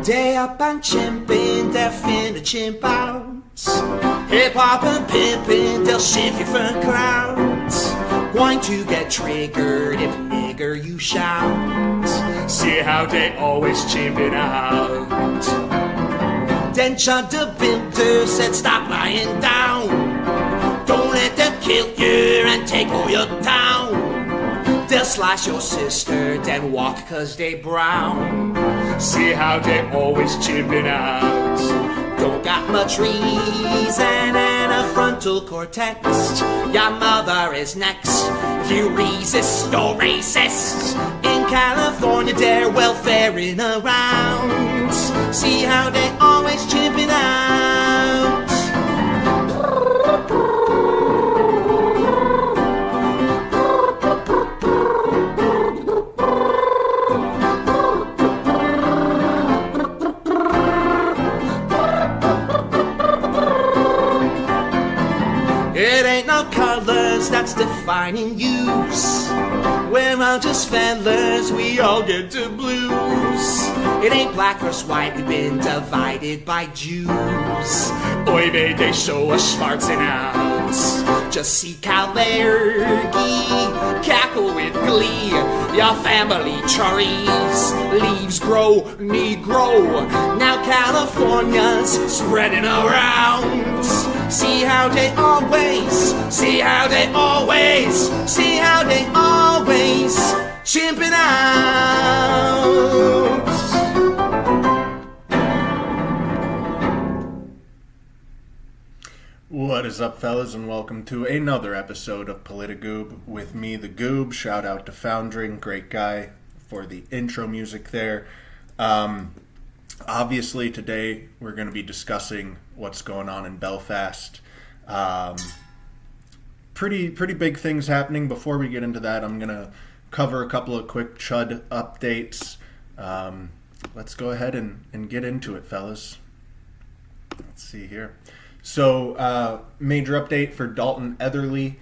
day up and chimping, they're finna chimp out. Hip-hop and pimping, they'll shift you for crowds. Going to get triggered if nigger you shout. See how they always chimping out. Then John the Builder said stop lying down. Don't let them kill you and take all your town. They'll slice your sister, then walk cause they brown. See how they always chimping out. Don't got much reason and a frontal cortex. Your mother is next. If you resist or racist, in California they're welfaring around. See how they always chimping out. It ain't no colors that's defining use. We're all just fellas, we all get to blues. It ain't black versus white, we've been divided by Jews. Oy vey, they show us Schwarzen out. Just see Kalergi cackle with glee. Your family trees, leaves grow, Negro. Now California's spreading around. See how they always, see how they always, see how they always chimping out. What is up, fellas, and welcome to another episode of PolitiGoob with me, the Goob. Shout out to Foundering, great guy, for the intro music there. Obviously, today we're going to be discussing what's going on in Belfast. Pretty big things happening. Before we get into that, I'm going to cover a couple of quick Chud updates. Let's go ahead and get into it, fellas. Let's see here. So, major update for Dalton Etherly.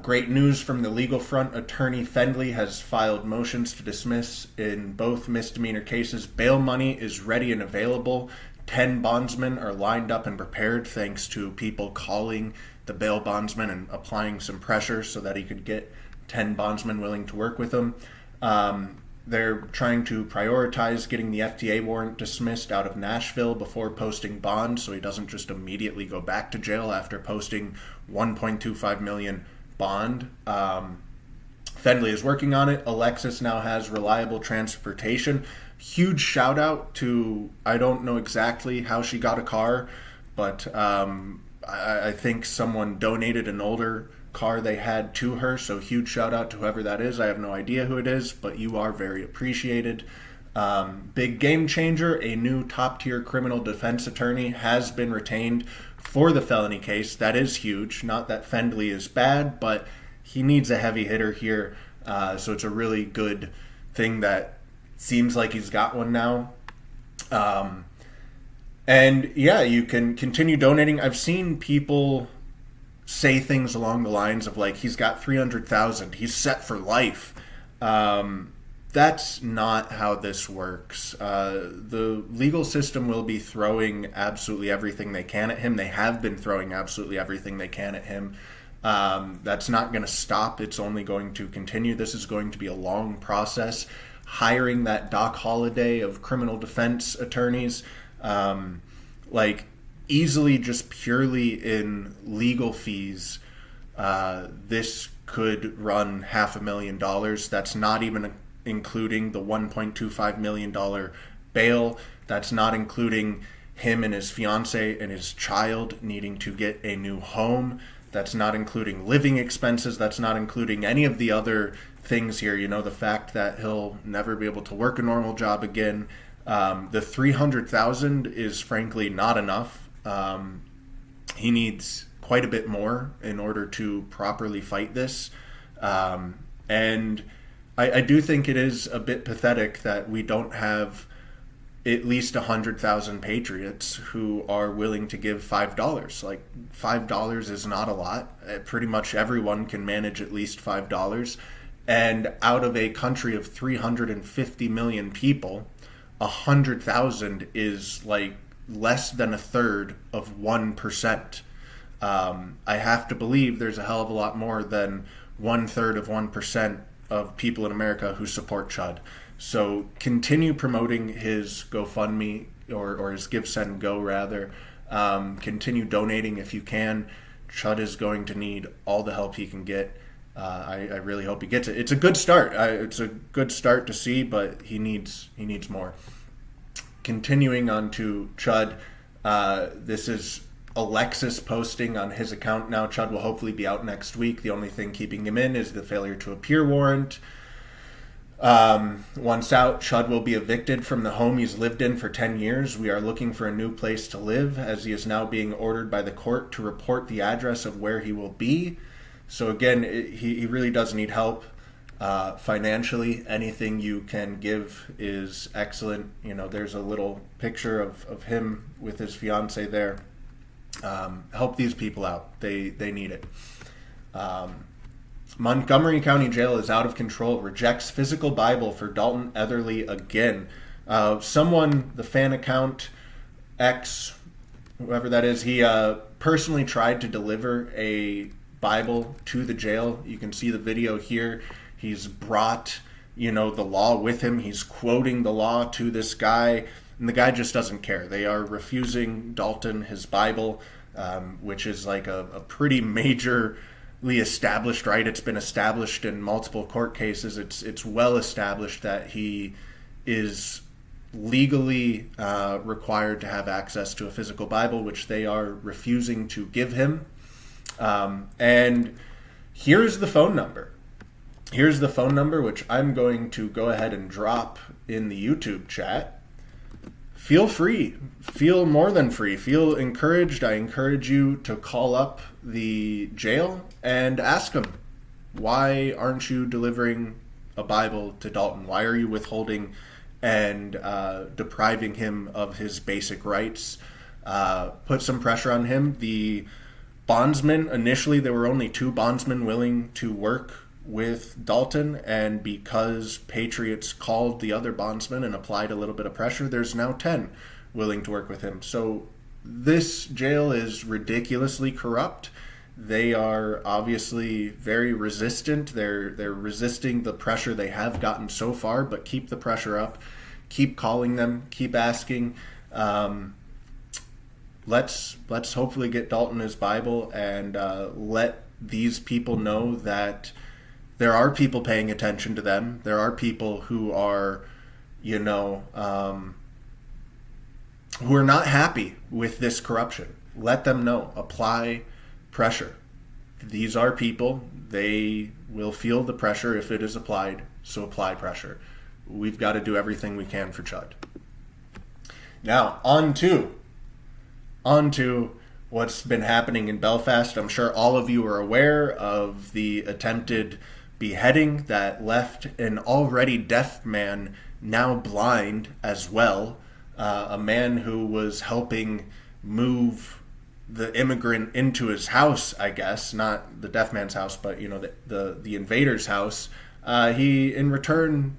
Great news from the legal front. Attorney Fendley has filed motions to dismiss in both misdemeanor cases. Bail money is ready and available. 10 bondsmen are lined up and prepared thanks to people calling the bail bondsman and applying some pressure so that he could get 10 bondsmen willing to work with him. They're trying to prioritize getting the FTA warrant dismissed out of Nashville before posting bond so he doesn't just immediately go back to jail after posting $1.25 million bond. Fendley is working on it. Alexis now has reliable transportation. Huge shout out to, I don't know exactly how she got a car, but I think someone donated an older car they had to her, so huge shout out to whoever that is. I have no idea who it is, but you are very appreciated. Big game changer, a new top tier criminal defense attorney has been retained for the felony case. That is huge. Not that Fendley is bad, but he needs a heavy hitter here, so it's a really good thing that seems like he's got one now. And yeah, you can continue donating. I've seen people say things along the lines of like, he's got 300,000, he's set for life. That's not how this works. The legal system will be throwing absolutely everything they can at him. They have been throwing absolutely everything they can at him. That's not going to stop. It's only going to continue. This is going to be a long process. Hiring that Doc Holliday of criminal defense attorneys, easily just purely in legal fees, this could run $500,000. That's not even including the $1.25 million bail. That's not including him and his fiance and his child needing to get a new home. That's not including living expenses. That's not including any of the other things here. You know, the fact that he'll never be able to work a normal job again. The $300,000 is frankly not enough. He needs quite a bit more in order to properly fight this. And I do think it is a bit pathetic that we don't have at least 100,000 patriots who are willing to give $5. Like, $5 is not a lot. Pretty much everyone can manage at least $5. And out of a country of 350 million people, 100,000 is like less than a third of 1%. I have to believe there's a hell of a lot more than 1/3 of 1% of people in America who support Chud. So continue promoting his GoFundMe or his Give Send Go rather. Continue donating if you can. Chud is going to need all the help he can get. I really hope he gets it. It's a good start. It's a good start to see, but he needs more. Continuing on to Chud, this is Alexis posting on his account now. Chud will hopefully be out next week. The only thing keeping him in is the failure to appear warrant. Once out, Chud will be evicted from the home he's lived in for 10 years. We are looking for a new place to live, as he is now being ordered by the court to report the address of where he will be. So again, he really does need help financially. Anything you can give is excellent. You know, there's a little picture of him with his fiance there. Help these people out. They need it. Montgomery County Jail is out of control. Rejects physical Bible for Dalton Etherly again. Someone, the fan account, X, whoever that is, he personally tried to deliver a Bible to the jail. You can see the video here. He's brought, the law with him. He's quoting the law to this guy, and the guy just doesn't care. They are refusing Dalton his Bible, which is like a pretty majorly established right. It's been established in multiple court cases. It's well established that he is legally required to have access to a physical Bible, which they are refusing to give him. And here's the phone number. Here's the phone number, which I'm going to go ahead and drop in the YouTube chat. Feel free. Feel more than free. Feel encouraged. I encourage you to call up the jail and ask them, why aren't you delivering a Bible to Dalton? Why are you withholding and depriving him of his basic rights? Put some pressure on him. The bondsmen, initially there were only 2 bondsmen willing to work with Dalton, and because Patriots called the other bondsmen and applied a little bit of pressure, there's now 10 willing to work with him. So this jail is ridiculously corrupt. They are obviously very resistant. They're resisting the pressure they have gotten so far, but keep the pressure up. Keep calling them. Keep asking. Let's hopefully get Dalton his Bible and let these people know that there are people paying attention to them. There are people who are, who are not happy with this corruption. Let them know. Apply pressure. These are people. They will feel the pressure if it is applied. So apply pressure. We've got to do everything we can for Chud. Now, on to what's been happening in Belfast. I'm sure all of you are aware of the attempted beheading that left an already deaf man now blind as well. A man who was helping move the immigrant into his house, I guess, not the deaf man's house, but the invader's house. He in return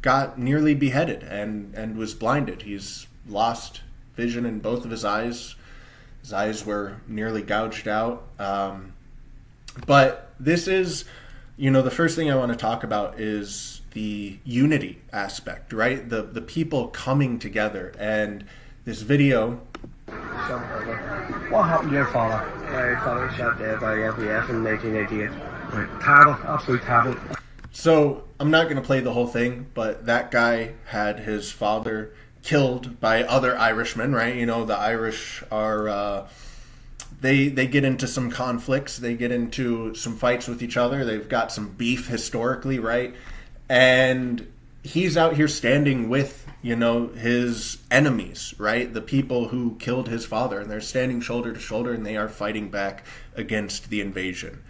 got nearly beheaded and was blinded. He's lost vision in both of his eyes. His eyes were nearly gouged out. But this is, the first thing I want to talk about is the unity aspect, right? The people coming together. And this video... What happened to your father? My father was shot dead by FBF in 1988. Right. Terrible, absolute terrible. So, I'm not going to play the whole thing, but that guy had his father killed by other Irishmen, right? The Irish are... They get into some conflicts. They get into some fights with each other. They've got some beef historically, right? And he's out here standing with, his enemies, right? The people who killed his father. And they're standing shoulder to shoulder, and they are fighting back against the invasion.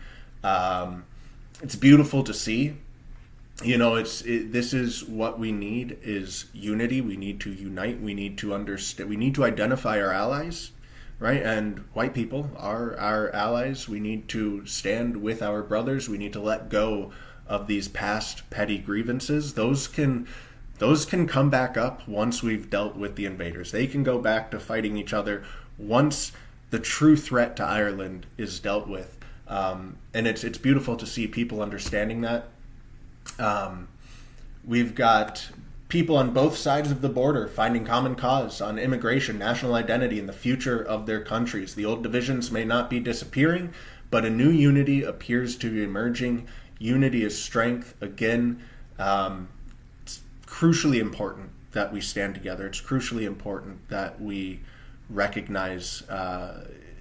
It's beautiful to see. This is what we need, is unity. We need to unite. We need to understand. We need to identify our allies. Right? And white people are our allies. We need to stand with our brothers. We need to let go of these past petty grievances. Those can those can come back up once we've dealt with the invaders. They can go back to fighting each other once the true threat to Ireland is dealt with. And it's beautiful to see people understanding that. We've got people on both sides of the border finding common cause on immigration, national identity, and the future of their countries. The old divisions may not be disappearing, but a new unity appears to be emerging. Unity is strength. Again, it's crucially important that we stand together. It's crucially important that we recognize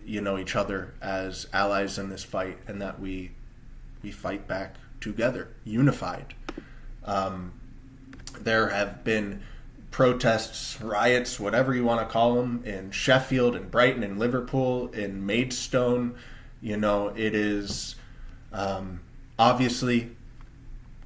each other as allies in this fight, and that we fight back together, unified. There have been protests, riots, whatever you want to call them, in Sheffield and Brighton and Liverpool, in Maidstone. It is obviously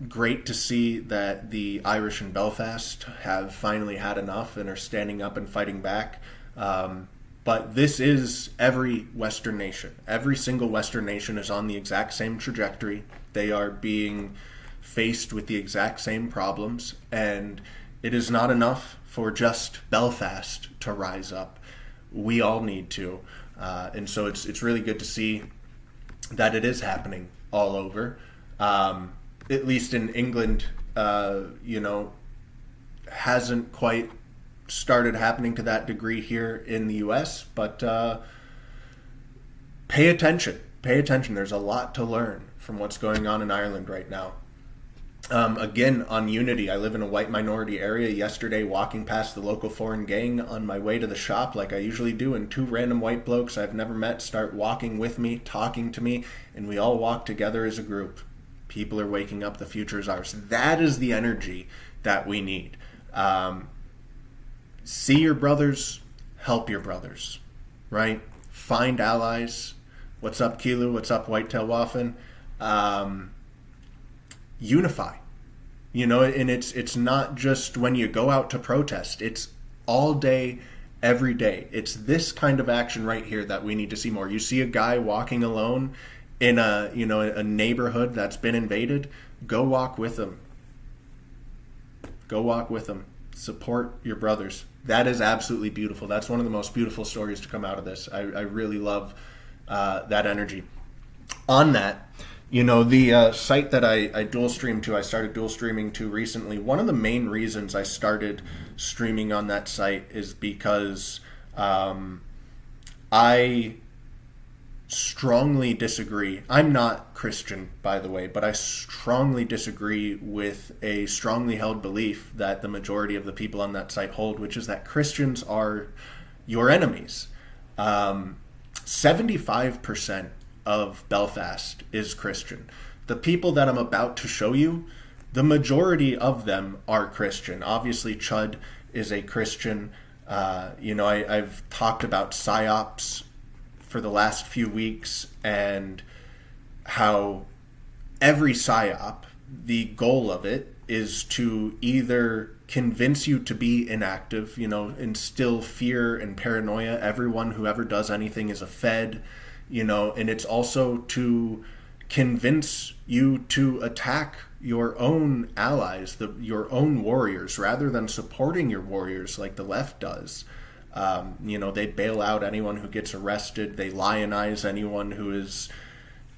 great to see that the Irish in Belfast have finally had enough and are standing up and fighting back. But this is every Western nation. Every single Western nation is on the exact same trajectory. They are being faced with the exact same problems, and it is not enough for just Belfast to rise up. We all need to. And so it's really good to see that it is happening all over. At least in England, hasn't quite started happening to that degree here in the US, but pay attention. There's a lot to learn from what's going on in Ireland right now. Again, on unity, I live in a white minority area. Yesterday, walking past the local foreign gang on my way to the shop like I usually do, and two random white blokes I've never met start walking with me, talking to me, and we all walk together as a group. People are waking up. The future is ours. That is the energy that we need. See your brothers, help your brothers, right? Find allies. What's up, Kilu? What's up, Whitetail Waffen? Unify, and it's not just when you go out to protest. It's all day, every day. It's this kind of action right here that we need to see more. You see a guy walking alone in a neighborhood that's been invaded, go walk with him. Go walk with them. Support your brothers. That is absolutely beautiful. That's one of the most beautiful stories to come out of this. I really love that energy. On that, the site that I dual stream to, I started dual streaming to recently. One of the main reasons I started streaming on that site is because I strongly disagree. I'm not Christian, by the way, but I strongly disagree with a strongly held belief that the majority of the people on that site hold, which is that Christians are your enemies. 75% of Belfast is Christian. The people that I'm about to show you, the majority of them are Christian. Obviously, Chud is a Christian. I've talked about PSYOPs for the last few weeks, and how every PSYOP, the goal of it is to either convince you to be inactive, instill fear and paranoia. Everyone who ever does anything is a Fed, and it's also to convince you to attack your own allies, your own warriors, rather than supporting your warriors like the left does. They bail out anyone who gets arrested. They lionize anyone who is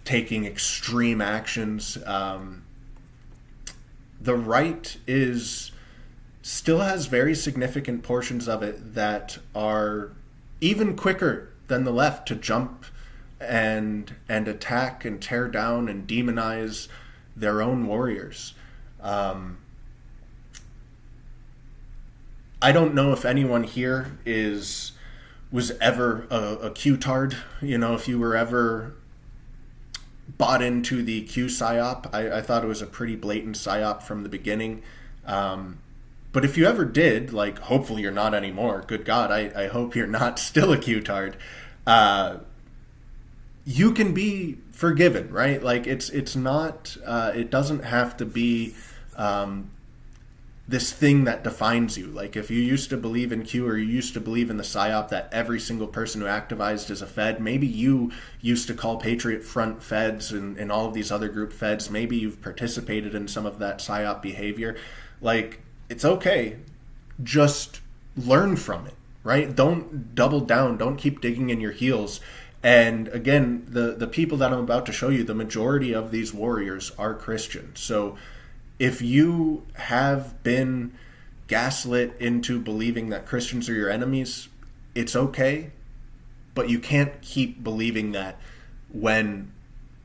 taking extreme actions. The right still has very significant portions of it that are even quicker than the left to jump and attack and tear down and demonize their own warriors. I don't know if anyone here was ever a Q-tard. If you were ever bought into the Q PSYOP, I thought it was a pretty blatant PSYOP from the beginning. But if you ever did, hopefully you're not anymore. Good God, I hope you're not still a Q-tard. You can be forgiven, right? It's not. It doesn't have to be this thing that defines you. If you used to believe in Q, or you used to believe in the PSYOP that every single person who activized is a Fed, maybe you used to call Patriot Front Feds and all of these other group Feds, maybe you've participated in some of that PSYOP behavior. it's okay. Just learn from it, right? Don't double down. Don't keep digging in your heels. And again, the people that I'm about to show you, the majority of these warriors are Christian. So if you have been gaslit into believing that Christians are your enemies, it's okay. But you can't keep believing that when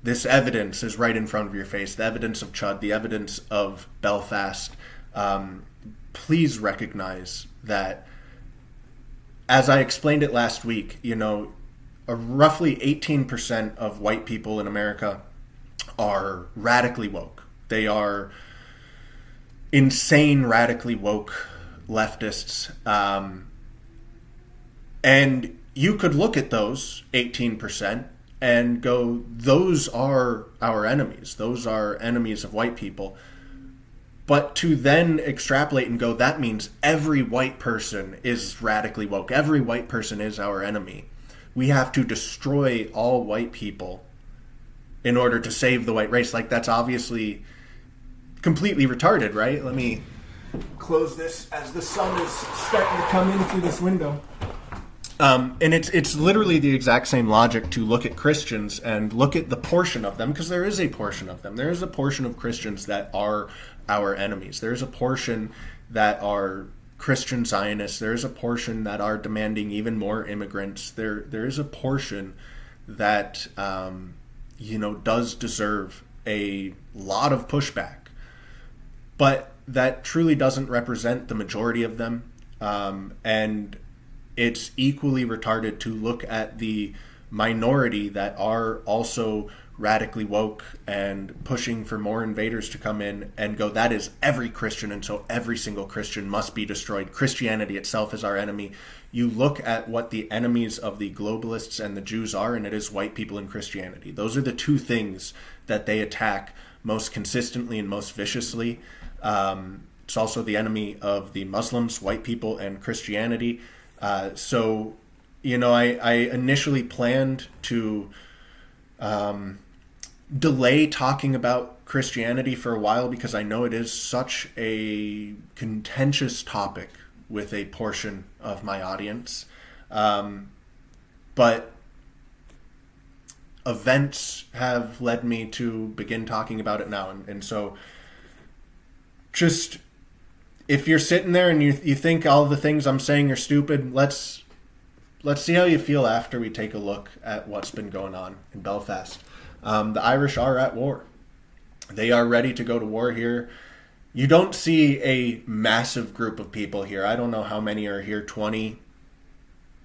this evidence is right in front of your face, the evidence of Chud, the evidence of Belfast. Please recognize that, as I explained it last week, roughly 18% of white people in America are radically woke. They are insane, radically woke leftists. And you could look at those 18% and go, those are our enemies. Those are enemies of white people. But to then extrapolate and go, that means every white person is radically woke. Every white person is our enemy. We have to destroy all white people in order to save the white race. Like, that's obviously completely retarded, right? Let me close this as the sun is starting to come in through this window. And it's literally the exact same logic to look at Christians and look at the portion of them, because there is a portion of them. There is a portion of Christians that are our enemies. There is a portion that are Christian Zionists. There is a portion that are demanding even more immigrants. There is a portion that does deserve a lot of pushback, but that truly doesn't represent the majority of them. And it's equally retarded to look at the minority that are also radically woke and pushing for more invaders to come in and go, that is every Christian, and so every single Christian must be destroyed. Christianity itself is our enemy. You look at what the enemies of the globalists and the Jews are, and it is white people and Christianity. Those are the two things that they attack most consistently and most viciously. It's also the enemy of the Muslims, white people, and Christianity. So I initially planned to delay talking about Christianity for a while, because I know it is such a contentious topic with a portion of my audience. But events have led me to begin talking about it now. And so just, if you're sitting there and you think all the things I'm saying are stupid, let's see how you feel after we take a look at what's been going on in Belfast. The Irish are at war. They are ready to go to war here. You don't see a massive group of people here. I don't know how many are here, 20,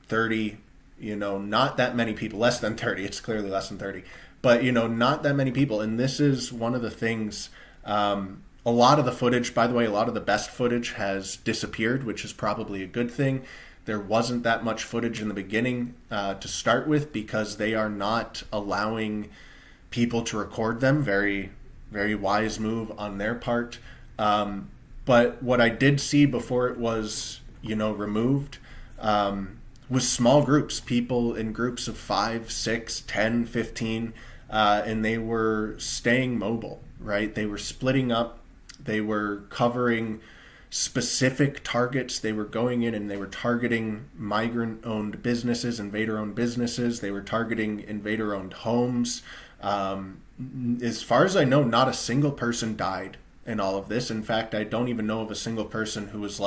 30, not that many people, less than 30. It's clearly less than 30. But, not that many people. And this is one of the things, a lot of the footage, by the way, a lot of the best footage has disappeared, which is probably a good thing. There wasn't that much footage in the beginning to start with, because they are not allowing people to record them. Very, very wise move on their part. But what I did see before it was, removed, was small groups, people in groups of 5, 6, 10, 15, and they were staying mobile, right? They were splitting up. They were covering specific targets. They were going in and they were targeting migrant-owned businesses, invader-owned businesses. They were targeting invader-owned homes. As far as I know, not a single person died in all of this. In fact, I don't even know of a single person who was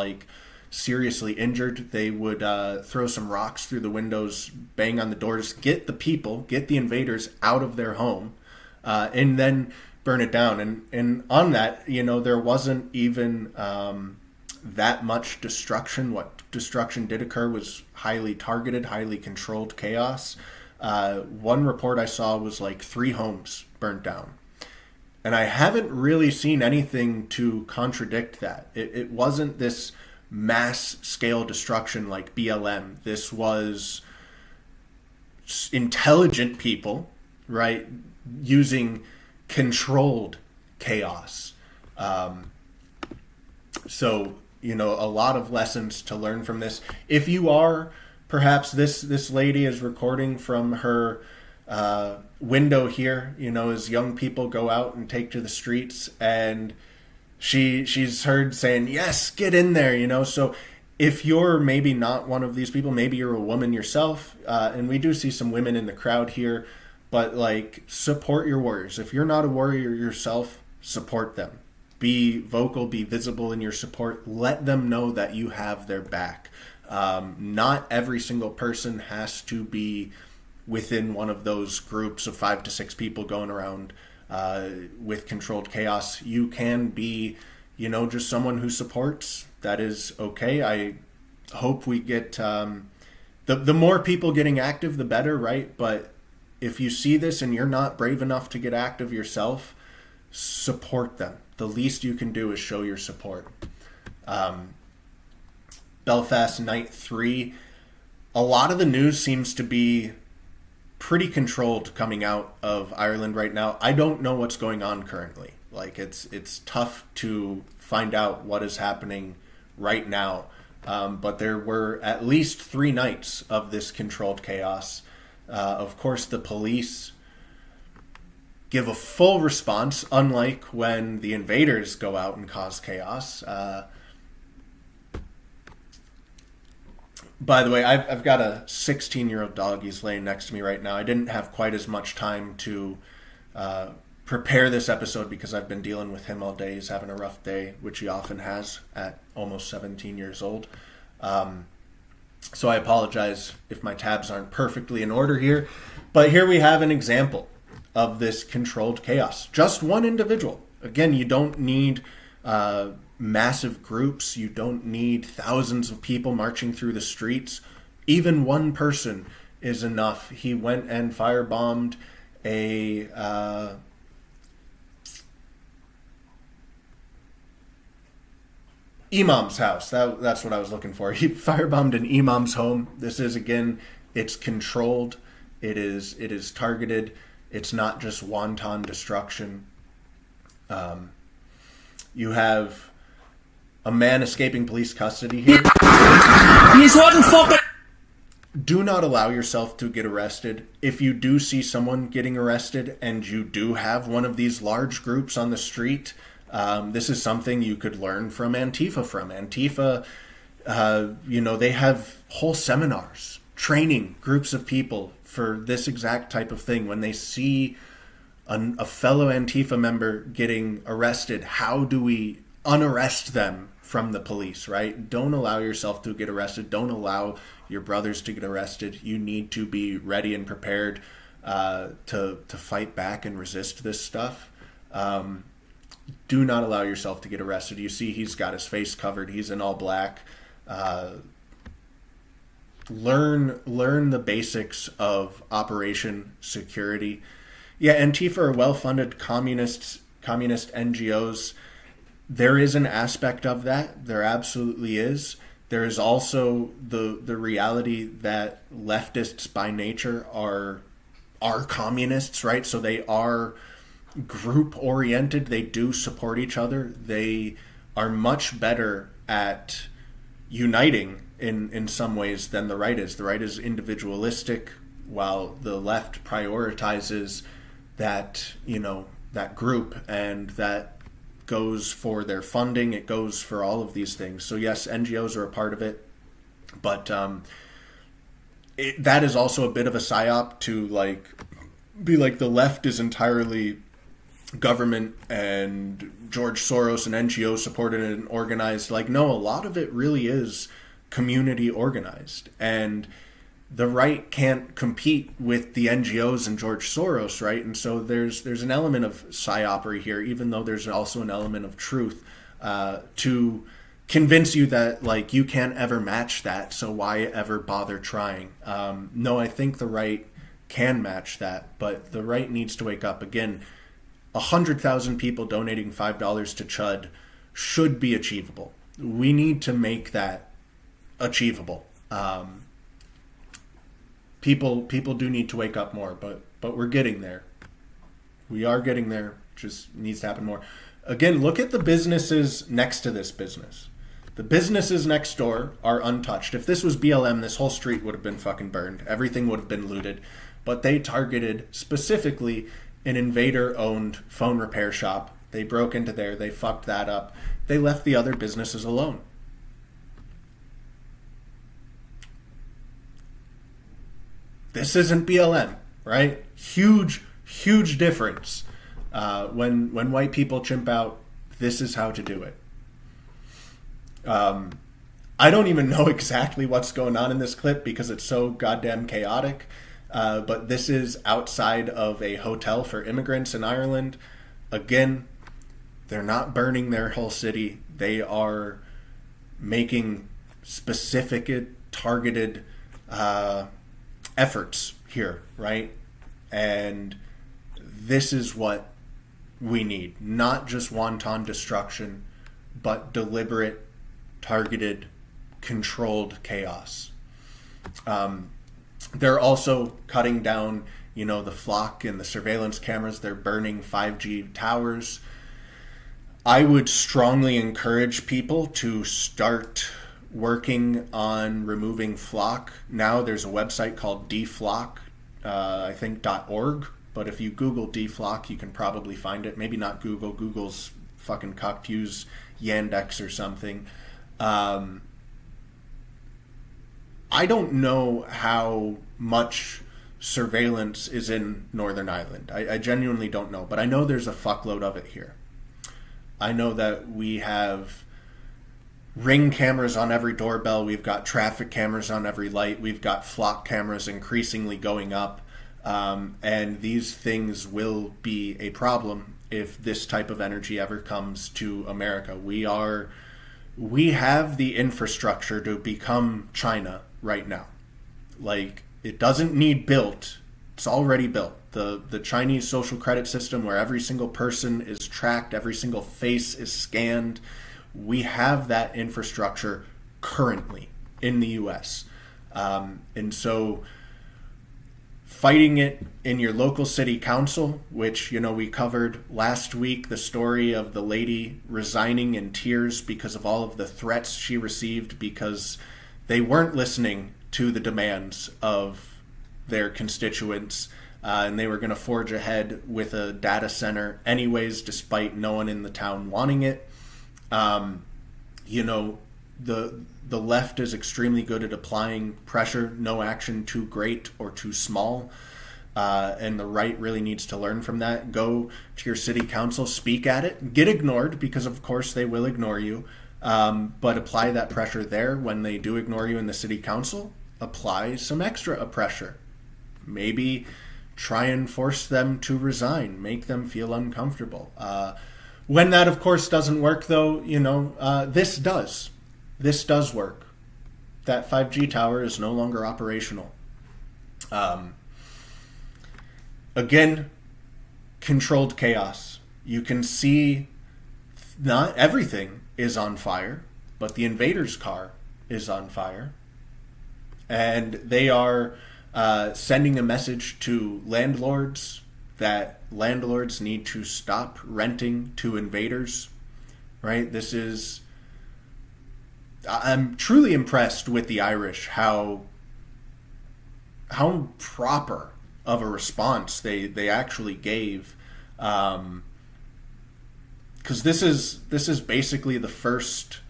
seriously injured. They would throw some rocks through the windows, bang on the doors, get the invaders out of their home, and then burn it down. And on that, there wasn't even that much destruction. What destruction did occur was highly targeted, highly controlled chaos. One report I saw was 3 homes burnt down. And I haven't really seen anything to contradict that. It wasn't this mass scale destruction like BLM. This was intelligent people, right, using controlled chaos. So, a lot of lessons to learn from this. If you are, perhaps this lady is recording from her window here, as young people go out and take to the streets, and she's heard saying, yes, get in there, you know. So if you're maybe not one of these people, maybe you're a woman yourself, and we do see some women in the crowd here, but like, support your warriors. If you're not a warrior yourself, support them. Be vocal, be visible in your support. Let them know that you have their back. Not every single person has to be within one of those groups of 5 to 6 people going around with controlled chaos. You can be, you know, just someone who supports. That is okay. I hope we get the more people getting active, the better, right? But if you see this and you're not brave enough to get active yourself, support them. The least you can do is show your support. Belfast Night 3, a lot of the news seems to be pretty controlled coming out of Ireland right now. I don't know what's going on currently. Like, it's tough to find out what is happening right now. But there were at least 3 nights of this controlled chaos. Of course, the police give a full response, unlike when the invaders go out and cause chaos. By the way, I've got a 16-year-old dog. He's laying next to me right now. I didn't have quite as much time to prepare this episode because I've been dealing with him all day. He's having a rough day, which he often has at almost 17 years old. So I apologize if my tabs aren't perfectly in order here. But here we have an example of this controlled chaos. Just one individual. Again, you don't need massive groups. You don't need thousands of people marching through the streets. Even one person is enough. He went and firebombed a imam's house. That's what I was looking for. He firebombed an imam's home. This is, again, it's controlled. It is targeted. It's not just wanton destruction. You have a man escaping police custody here. He's one fucking... Do not allow yourself to get arrested. If you do see someone getting arrested and you do have one of these large groups on the street, this is something you could learn from Antifa from. Antifa, they have whole seminars training groups of people for this exact type of thing. When they see a fellow Antifa member getting arrested, how do we unarrest them from the police, right? Don't allow yourself to get arrested. Don't allow your brothers to get arrested. You need to be ready and prepared to fight back and resist this stuff. Do not allow yourself to get arrested. You see he's got his face covered. He's in all black. Learn the basics of operation security. Yeah, Antifa are well-funded communist NGOs. There is an aspect of that. There absolutely is. There is also the reality that leftists by nature are communists, right? So they are group-oriented. They do support each other. They are much better at uniting in some ways than the right is. The right is individualistic, while the left prioritizes that, that group, and that goes for their funding. It goes for all of these things. So yes, NGOs are a part of it, but that is also a bit of a psyop to be like the left is entirely government and George Soros and NGOs supported and organized. No, a lot of it really is community organized, and the right can't compete with the NGOs and George Soros, right? And so there's an element of psyopery here, even though there's also an element of truth to convince you that you can't ever match that, so why ever bother trying? No, I think the right can match that, but the right needs to wake up. Again, 100,000 people donating $5 to Chud should be achievable. We need to make that achievable. People do need to wake up more, but we're getting there. We are getting there. Just needs to happen more. Again, look at the businesses next to this business. The businesses next door are untouched. If this was BLM, this whole street would have been fucking burned. Everything would have been looted. But they targeted specifically an invader-owned phone repair shop They broke into there. They fucked that up. They left the other businesses alone. This isn't BLM, right? Huge difference. When white people chimp out, this is how to do it. I don't even know exactly what's going on in this clip because it's so goddamn chaotic. But this is outside of a hotel for immigrants in Ireland. Again, they're not burning their whole city. They are making specific, targeted efforts here, right? And this is what we need. Not just wanton destruction, but deliberate, targeted, controlled chaos. They're also cutting down, the flock and the surveillance cameras. They're burning 5G towers. I would strongly encourage people to start working on removing flock. Now there's a website called deflock, I think .org. But if you Google deflock, you can probably find it. Maybe not Google. Google's fucking cocked. Use Yandex or something. I don't know how much surveillance is in Northern Ireland. I genuinely don't know. But I know there's a fuckload of it here. I know that we have Ring cameras on every doorbell. We've got traffic cameras on every light. We've got flock cameras increasingly going up. And these things will be a problem if this type of energy ever comes to America. We have the infrastructure to become China right now. Like, it doesn't need built. It's already built. The Chinese social credit system where every single person is tracked, every single face is scanned. We have that infrastructure currently in the U.S. And so fighting it in your local city council, which, we covered last week, the story of the lady resigning in tears because of all of the threats she received because they weren't listening to the demands of their constituents, and they were going to forge ahead with a data center anyways, despite no one in the town wanting it. The left is extremely good at applying pressure, no action too great or too small. And the right really needs to learn from that. Go to your city council, speak at it, get ignored because of course they will ignore you. But apply that pressure there. When they do ignore you in the city council, apply some extra pressure. Maybe try and force them to resign, make them feel uncomfortable. When that, of course, doesn't work, though, this does. This does work. That 5G tower is no longer operational. Again, controlled chaos. You can see not everything is on fire, but the invader's car is on fire. And they are sending a message to landlords that landlords need to stop renting to invaders, right? I'm truly impressed with the Irish, how proper of a response they actually gave. Because this is basically the first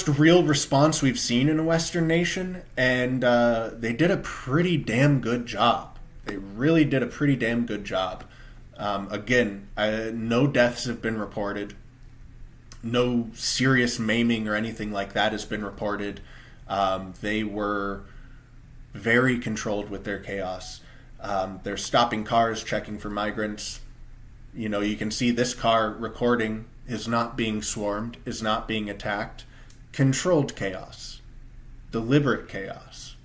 real response we've seen in a Western nation, and they did a pretty damn good job. They really did a pretty damn good job. Again, no deaths have been reported. No serious maiming or anything like that has been reported. They were very controlled with their chaos. They're stopping cars, checking for migrants. You can see this car recording is not being swarmed, is not being attacked. Controlled chaos. Deliberate chaos.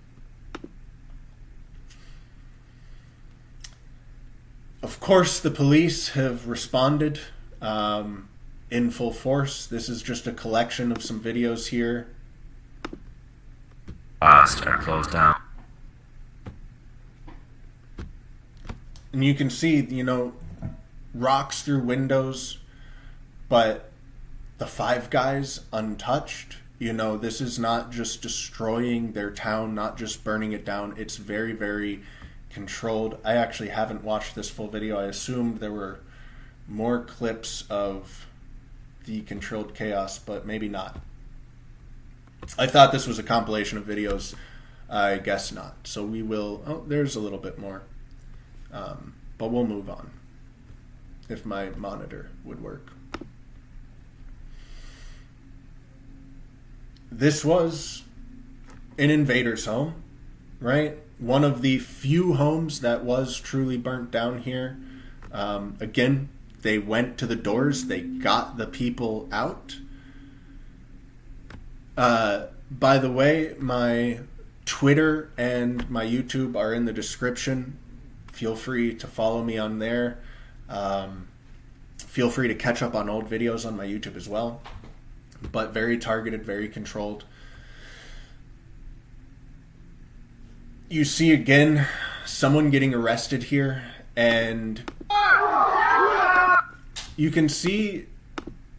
Of course, the police have responded in full force. This is just a collection of some videos here. Start closed down. And you can see, rocks through windows, but the Five Guys untouched. This is not just destroying their town, not just burning it down. It's very, very controlled. I actually haven't watched this full video. I assumed there were more clips of the controlled chaos, but maybe not. I thought this was a compilation of videos. I guess not. So we will... Oh, there's a little bit more. But we'll move on. If my monitor would work. This was an invader's home, right? One of the few homes that was truly burnt down here. Again, they went to the doors. They got the people out. By the way, my Twitter and my YouTube are in the description. Feel free to follow me on there. Feel free to catch up on old videos on my YouTube as well. But very targeted, very controlled. You see again someone getting arrested here, and you can see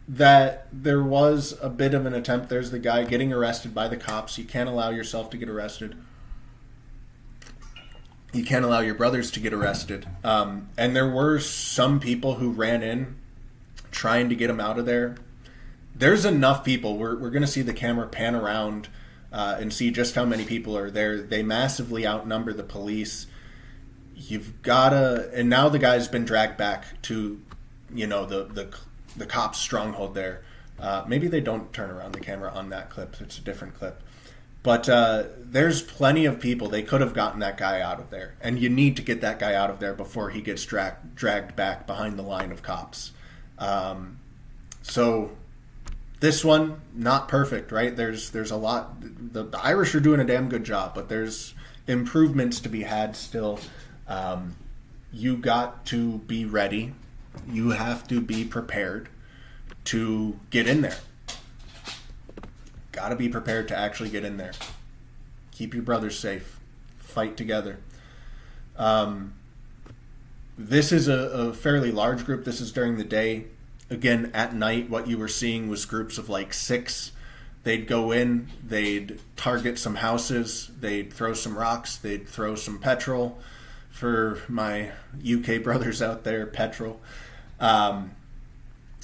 that there was a bit of an attempt. There's the guy getting arrested by the cops. You can't allow yourself to get arrested. You can't allow your brothers to get arrested. And there were some people who ran in trying to get him out of there. There's enough people. We're going to see the camera pan around and see just how many people are there. They massively outnumber the police. You've got to... And now the guy's been dragged back to, you know, the cops' stronghold there. Maybe they don't turn around the camera on that clip. It's a different clip. But there's plenty of people. They could have gotten that guy out of there. And you need to get that guy out of there before he gets dragged back behind the line of cops. So this one, not perfect, right? There's a lot. The Irish are doing a damn good job, but there's improvements to be had still. You got to be ready. You have to be prepared to get in there. Got to be prepared to actually get in there. Keep your brothers safe. Fight together. This is a fairly large group. This is during the day. Again, at night, what you were seeing was groups of like 6. They'd go in, they'd target some houses, they'd throw some rocks, they'd throw some petrol. For my UK brothers out there, petrol. And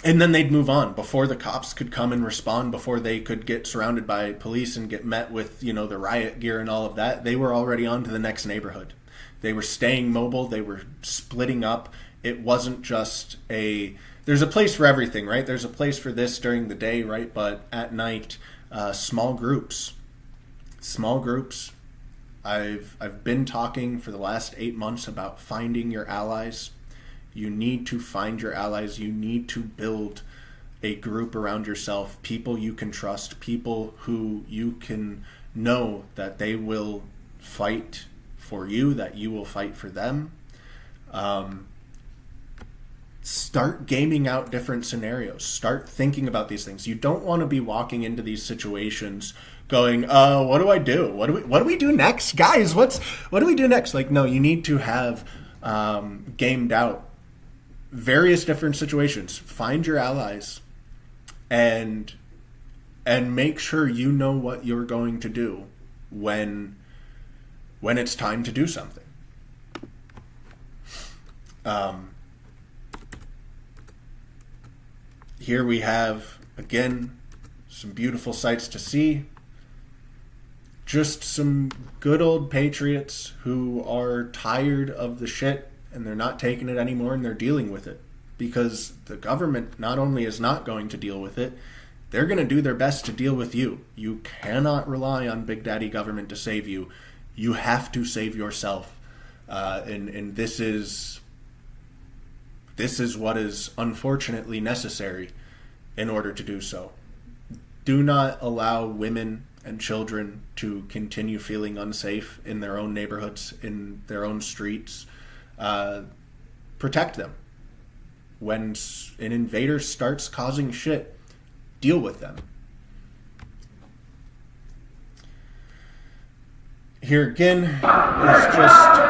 then they'd move on before the cops could come and respond, before they could get surrounded by police and get met with, you know, the riot gear and all of that. They were already on to the next neighborhood. They were staying mobile. They were splitting up. It wasn't just there's a place for everything, right? There's a place for this during the day, right? But at night, small groups. I've been talking for the last 8 months about finding your allies. You need to find your allies. You need to build a group around yourself, people you can trust, people who you can know that they will fight for you, that you will fight for them. Start gaming out different scenarios. Start thinking about these things. You don't want to be walking into these situations going, what do I do? What do we do next? Guys, what do we do next? Like, no, you need to have gamed out various different situations. Find your allies and make sure you know what you're going to do when it's time to do something. Here we have, again, some beautiful sights to see. Just some good old patriots who are tired of the shit and they're not taking it anymore and they're dealing with it. Because the government not only is not going to deal with it, they're going to do their best to deal with you. You cannot rely on Big Daddy government to save you. You have to save yourself. And this is what is unfortunately necessary in order to do so. Do not allow women and children to continue feeling unsafe in their own neighborhoods, in their own streets. Protect them. When an invader starts causing shit, deal with them. Here again is just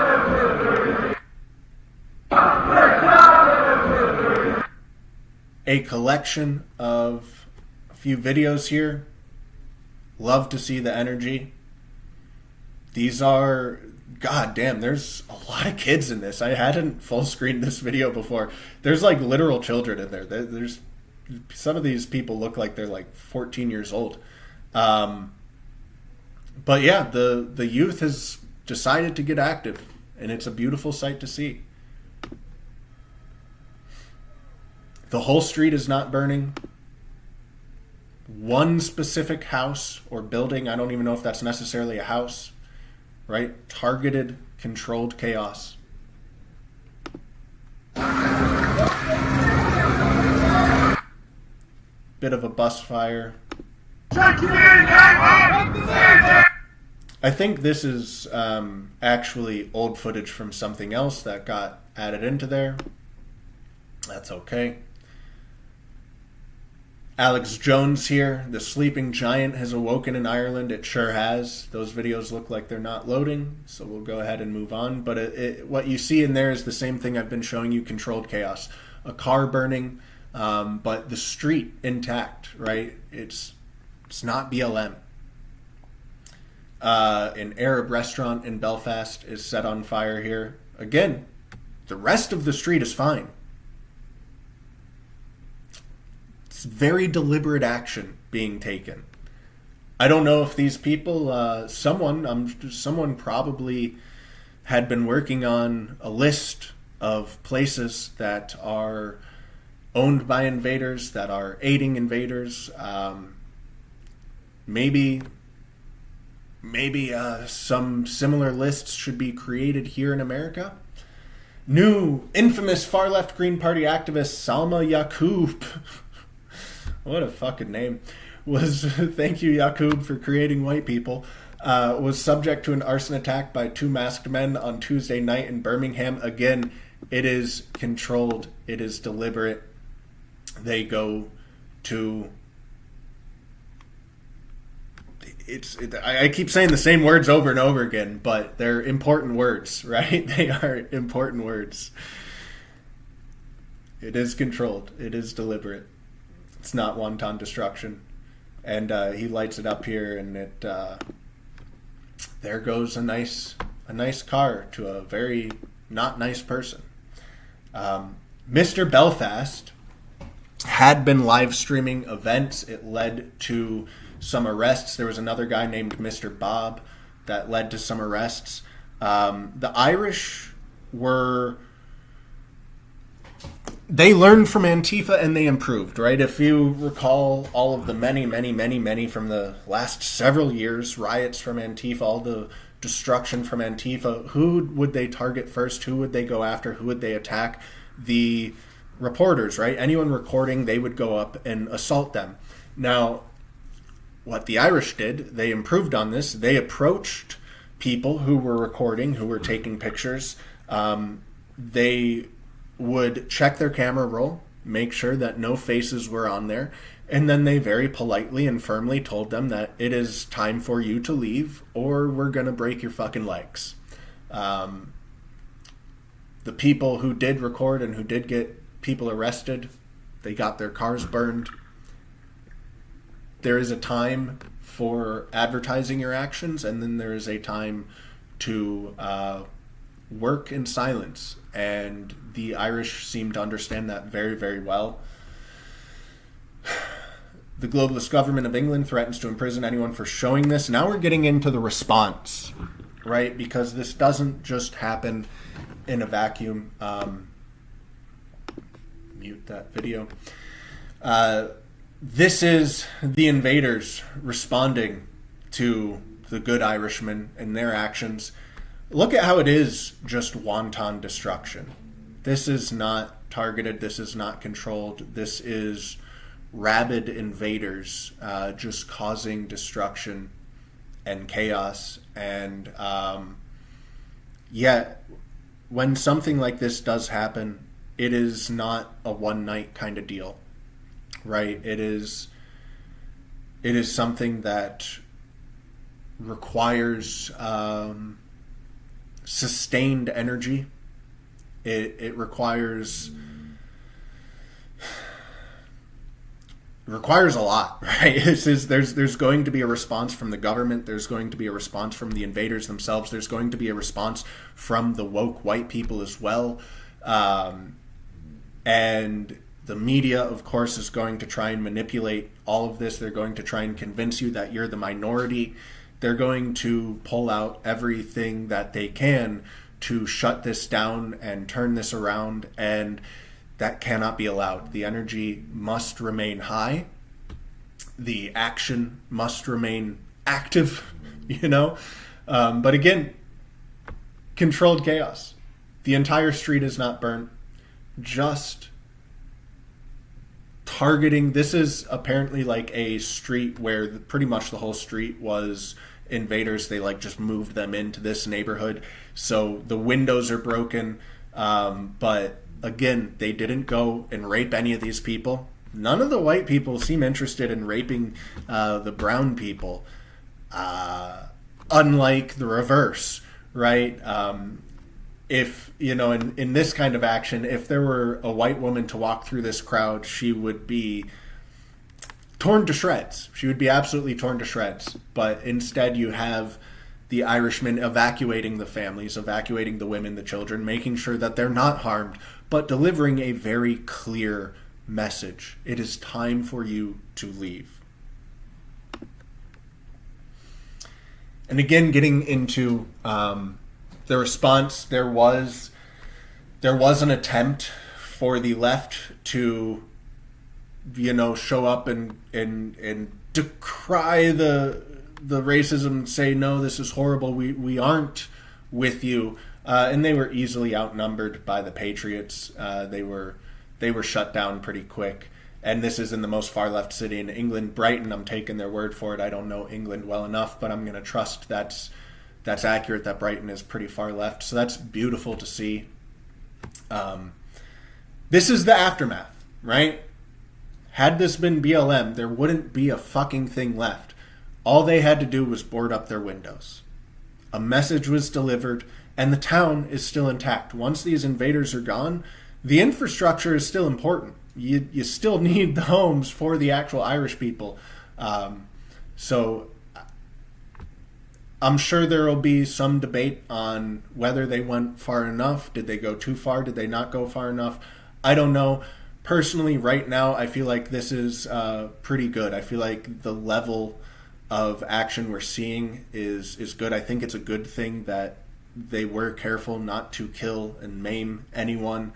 a collection of a few videos here. Love to see the energy. these are, god damn, there's a lot of kids in this. I hadn't full screened this video before. There's like literal children in there. There's some of these people look like they're like 14 years old. But yeah, the youth has decided to get active, and it's a beautiful sight to see. The whole street is not burning. One specific house or building, I don't even know if that's necessarily a house, right? Targeted, controlled chaos. Bit of a bus fire. I think this is actually old footage from something else that got added into there. That's okay. Alex Jones here. The sleeping giant has awoken in Ireland. It sure has. Those videos look like they're not loading, so we'll go ahead and move on. But what you see in there is the same thing I've been showing you, controlled chaos. A car burning, but the street intact, right? It's not BLM. An Arab restaurant in Belfast is set on fire here. Again, the rest of the street is fine. It's very deliberate action being taken. I don't know if these people, someone probably had been working on a list of places that are owned by invaders, that are aiding invaders. Maybe some similar lists should be created here in America. New infamous far-left Green Party activist Salma Yaqub, what a fucking name, thank you Yaqub for creating white people, was subject to an arson attack by two masked men on Tuesday night in Birmingham. Again, it is controlled, it is deliberate. They go to... I keep saying the same words over and over again, but they're important words, right? They are important words. It is controlled. It is deliberate. It's not wanton destruction. And he lights it up here, and there goes a nice car to a very not nice person. Mr. Belfast had been live streaming events. It led to some arrests. There was another guy named Mr. Bob that led to some arrests. The Irish they learned from Antifa and they improved, right? If you recall all of the many from the last several years, riots from Antifa, all the destruction from Antifa, who would they target first? Who would they go after? Who would they attack? The reporters, right? Anyone recording, they would go up and assault them. Now, what the Irish did, they improved on this. They approached people who were recording, who were taking pictures. They would check their camera roll, make sure that no faces were on there, and then they very politely and firmly told them that it is time for you to leave or we're going to break your fucking legs. The people who did record and who did get people arrested, they got their cars burned. There is a time for advertising your actions, and then there is a time to work in silence. And the Irish seem to understand that very, very well. The globalist government of England threatens to imprison anyone for showing this. Now we're getting into the response, right? Because this doesn't just happen in a vacuum. Mute that video. This is the invaders responding to the good Irishmen and their actions. Look at how it is just wanton destruction. This is not targeted. This is not controlled. This is rabid invaders just causing destruction and chaos. And yet, when something like this does happen, it is not a one-night kind of deal. Right? It is something that requires sustained energy. It requires requires a lot, right? There's going to be a response from the government. There's going to be a response from the invaders themselves. There's going to be a response from the woke white people as well. And the media, of course, is going to try and manipulate all of this. They're going to try and convince you that you're the minority. They're going to pull out everything that they can to shut this down and turn this around, and that cannot be allowed. The energy must remain high. The action must remain active, But again, controlled chaos. The entire street is not burnt. Just targeting. This is apparently like a street where pretty much the whole street was invaders. They just moved them into this neighborhood. So the windows are broken. But again, they didn't go and rape any of these people. None of the white people seem interested in raping the brown people. Unlike the reverse, right? If, in this kind of action, if there were a white woman to walk through this crowd, she would be torn to shreds. She would be absolutely torn to shreds. But instead you have the Irishmen evacuating the families, evacuating the women, the children, making sure that they're not harmed, but delivering a very clear message. It is time for you to leave. And again, getting into the response, there was an attempt for the left to, show up and decry the racism, say, no, this is horrible, we aren't with you. And they were easily outnumbered by the Patriots. They were shut down pretty quick. And this is in the most far left city in England, Brighton. I'm taking their word for it. I don't know England well enough, but I'm going to trust that's accurate, that Brighton is pretty far left. So that's beautiful to see. This is the aftermath, right? Had this been BLM, there wouldn't be a fucking thing left. All they had to do was board up their windows. A message was delivered, and the town is still intact. Once these invaders are gone, the infrastructure is still important. You still need the homes for the actual Irish people. So I'm sure there will be some debate on whether they went far enough. Did they go too far? Did they not go far enough? I don't know. Personally, right now, I feel like this is pretty good. I feel like the level of action we're seeing is good. I think it's a good thing that they were careful not to kill and maim anyone.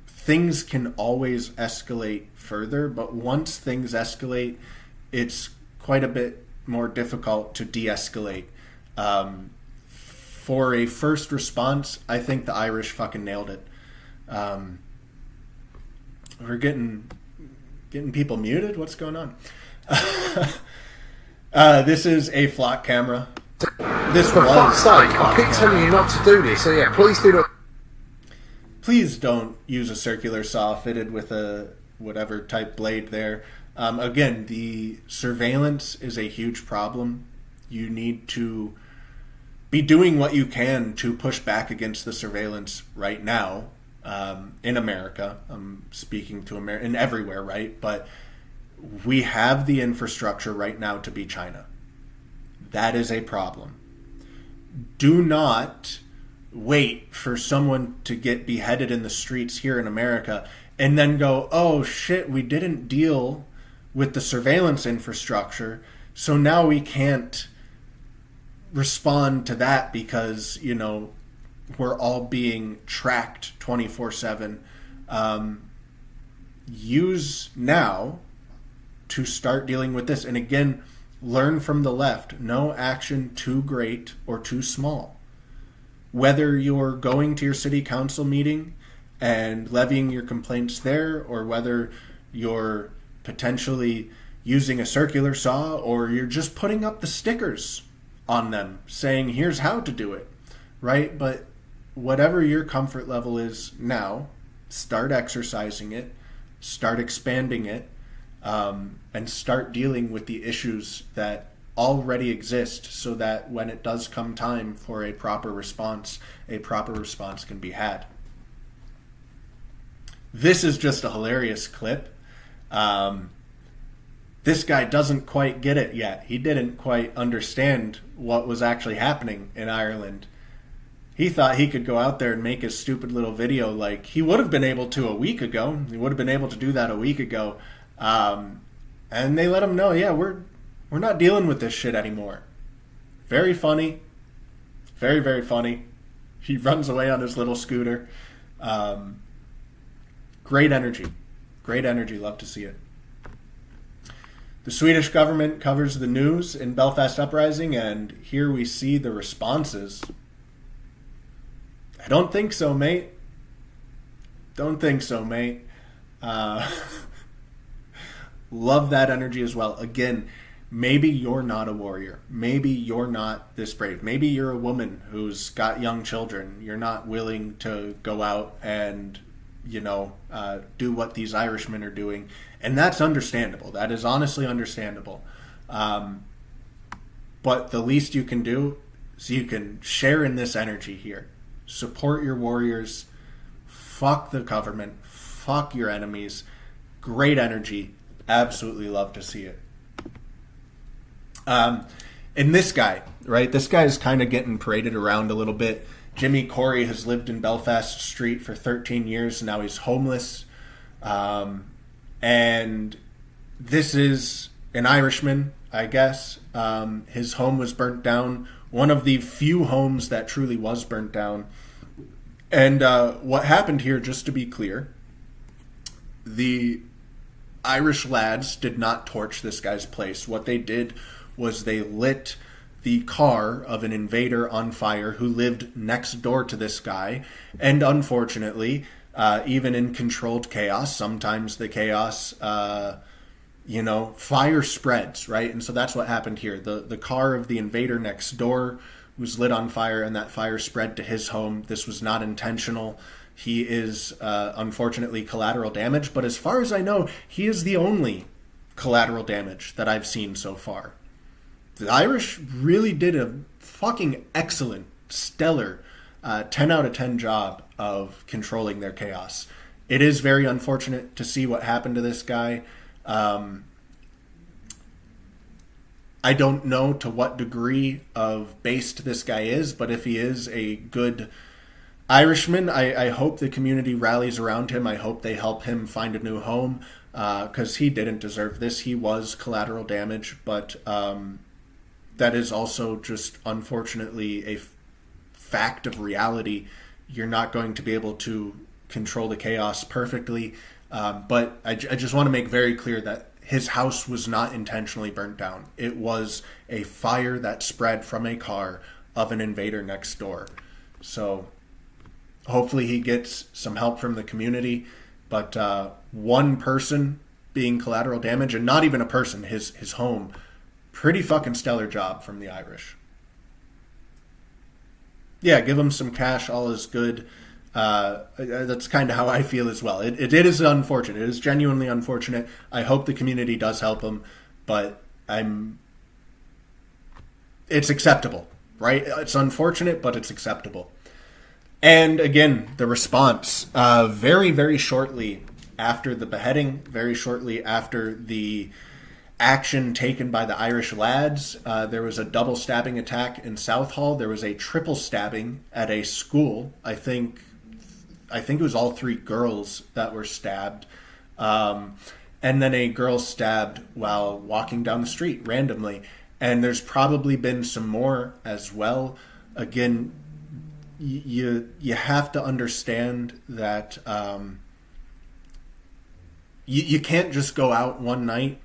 Things can always escalate further, but once things escalate, it's quite a bit more difficult to de-escalate. For a first response, I think the Irish fucking nailed it. We're getting people muted? What's going on? This is a flock camera. This For fuck's sake, I keep camera. telling you not to do this, so yeah, please do not. Please don't use a circular saw fitted with a whatever type blade there. Again, the surveillance is a huge problem. You need to be doing what you can to push back against the surveillance right now in America. I'm speaking to America and everywhere, right? But we have the infrastructure right now to be China. That is a problem. Do not wait for someone to get beheaded in the streets here in America and then go, oh shit, we didn't deal with the surveillance infrastructure, so now we can't respond to that because, we're all being tracked 24/7. Use now to start dealing with this. And again, learn from the left. No action too great or too small. Whether you're going to your city council meeting and levying your complaints there, or whether you're potentially using a circular saw, or you're just putting up the stickers on them saying, here's how to do it, right? But whatever your comfort level is now, start exercising it, start expanding it, and start dealing with the issues that already exist so that when it does come time for a proper response can be had. This is just a hilarious clip. this guy doesn't quite get it yet. He didn't quite understand what was actually happening in Ireland. He thought he could go out there and make his stupid little video like he would have been able to a week ago. He would have been able to do that a week ago. And they let him know, yeah, we're not dealing with this shit anymore. Very funny. Very, very funny. He runs away on his little scooter. Great energy. Great energy. Love to see it. The Swedish government covers the news in Belfast Uprising, and here we see the responses. I don't think so, mate. Don't think so, mate. Love that energy as well. Again, maybe you're not a warrior. Maybe you're not this brave. Maybe you're a woman who's got young children. You're not willing to go out and, do what these Irishmen are doing. And that's understandable. That is honestly understandable. But the least you can do is you can share in this energy here. Support your warriors. Fuck the government. Fuck your enemies. Great energy. Absolutely love to see it. And this guy, right? This guy is kind of getting paraded around a little bit. Jimmy Corey has lived in Belfast Street for 13 years. Now he's homeless. And this is an Irishman, I guess. His home was burnt down. One of the few homes that truly was burnt down. And what happened here, just to be clear, the Irish lads did not torch this guy's place. What they did was they lit the car of an invader on fire who lived next door to this guy. And unfortunately, even in controlled chaos, sometimes the chaos, fire spreads, right? And so that's what happened here. The car of the invader next door was lit on fire, and that fire spread to his home. This was not intentional. He is, unfortunately, collateral damage, but as far as I know, he is the only collateral damage that I've seen so far. The Irish really did a fucking excellent, stellar 10 out of 10 job of controlling their chaos. It is very unfortunate to see what happened to this guy. I don't know to what degree of based this guy is, but if he is a good Irishman, I hope the community rallies around him. I hope they help him find a new home, because he didn't deserve this. He was collateral damage, but that is also just unfortunately a fact of reality. You're not going to be able to control the chaos perfectly, but I just want to make very clear that his house was not intentionally burnt down. It was a fire that spread from a car of an invader next door. So hopefully he gets some help from the community, but one person being collateral damage, and not even a person, his home, pretty fucking stellar job from the Irish. Yeah, give him some cash, all is good. That's kind of how I feel as well. It is unfortunate. It is genuinely unfortunate. I hope the community does help him, but it's acceptable, right? It's unfortunate, but it's acceptable. And again, the response, very, very shortly after the beheading, very shortly after the action taken by the Irish lads, there was a double stabbing attack in Southall. There was a triple stabbing at a school. I think it was all three girls that were stabbed. And then a girl stabbed while walking down the street randomly. And there's probably been some more as well. Again, you have to understand that you can't just go out one night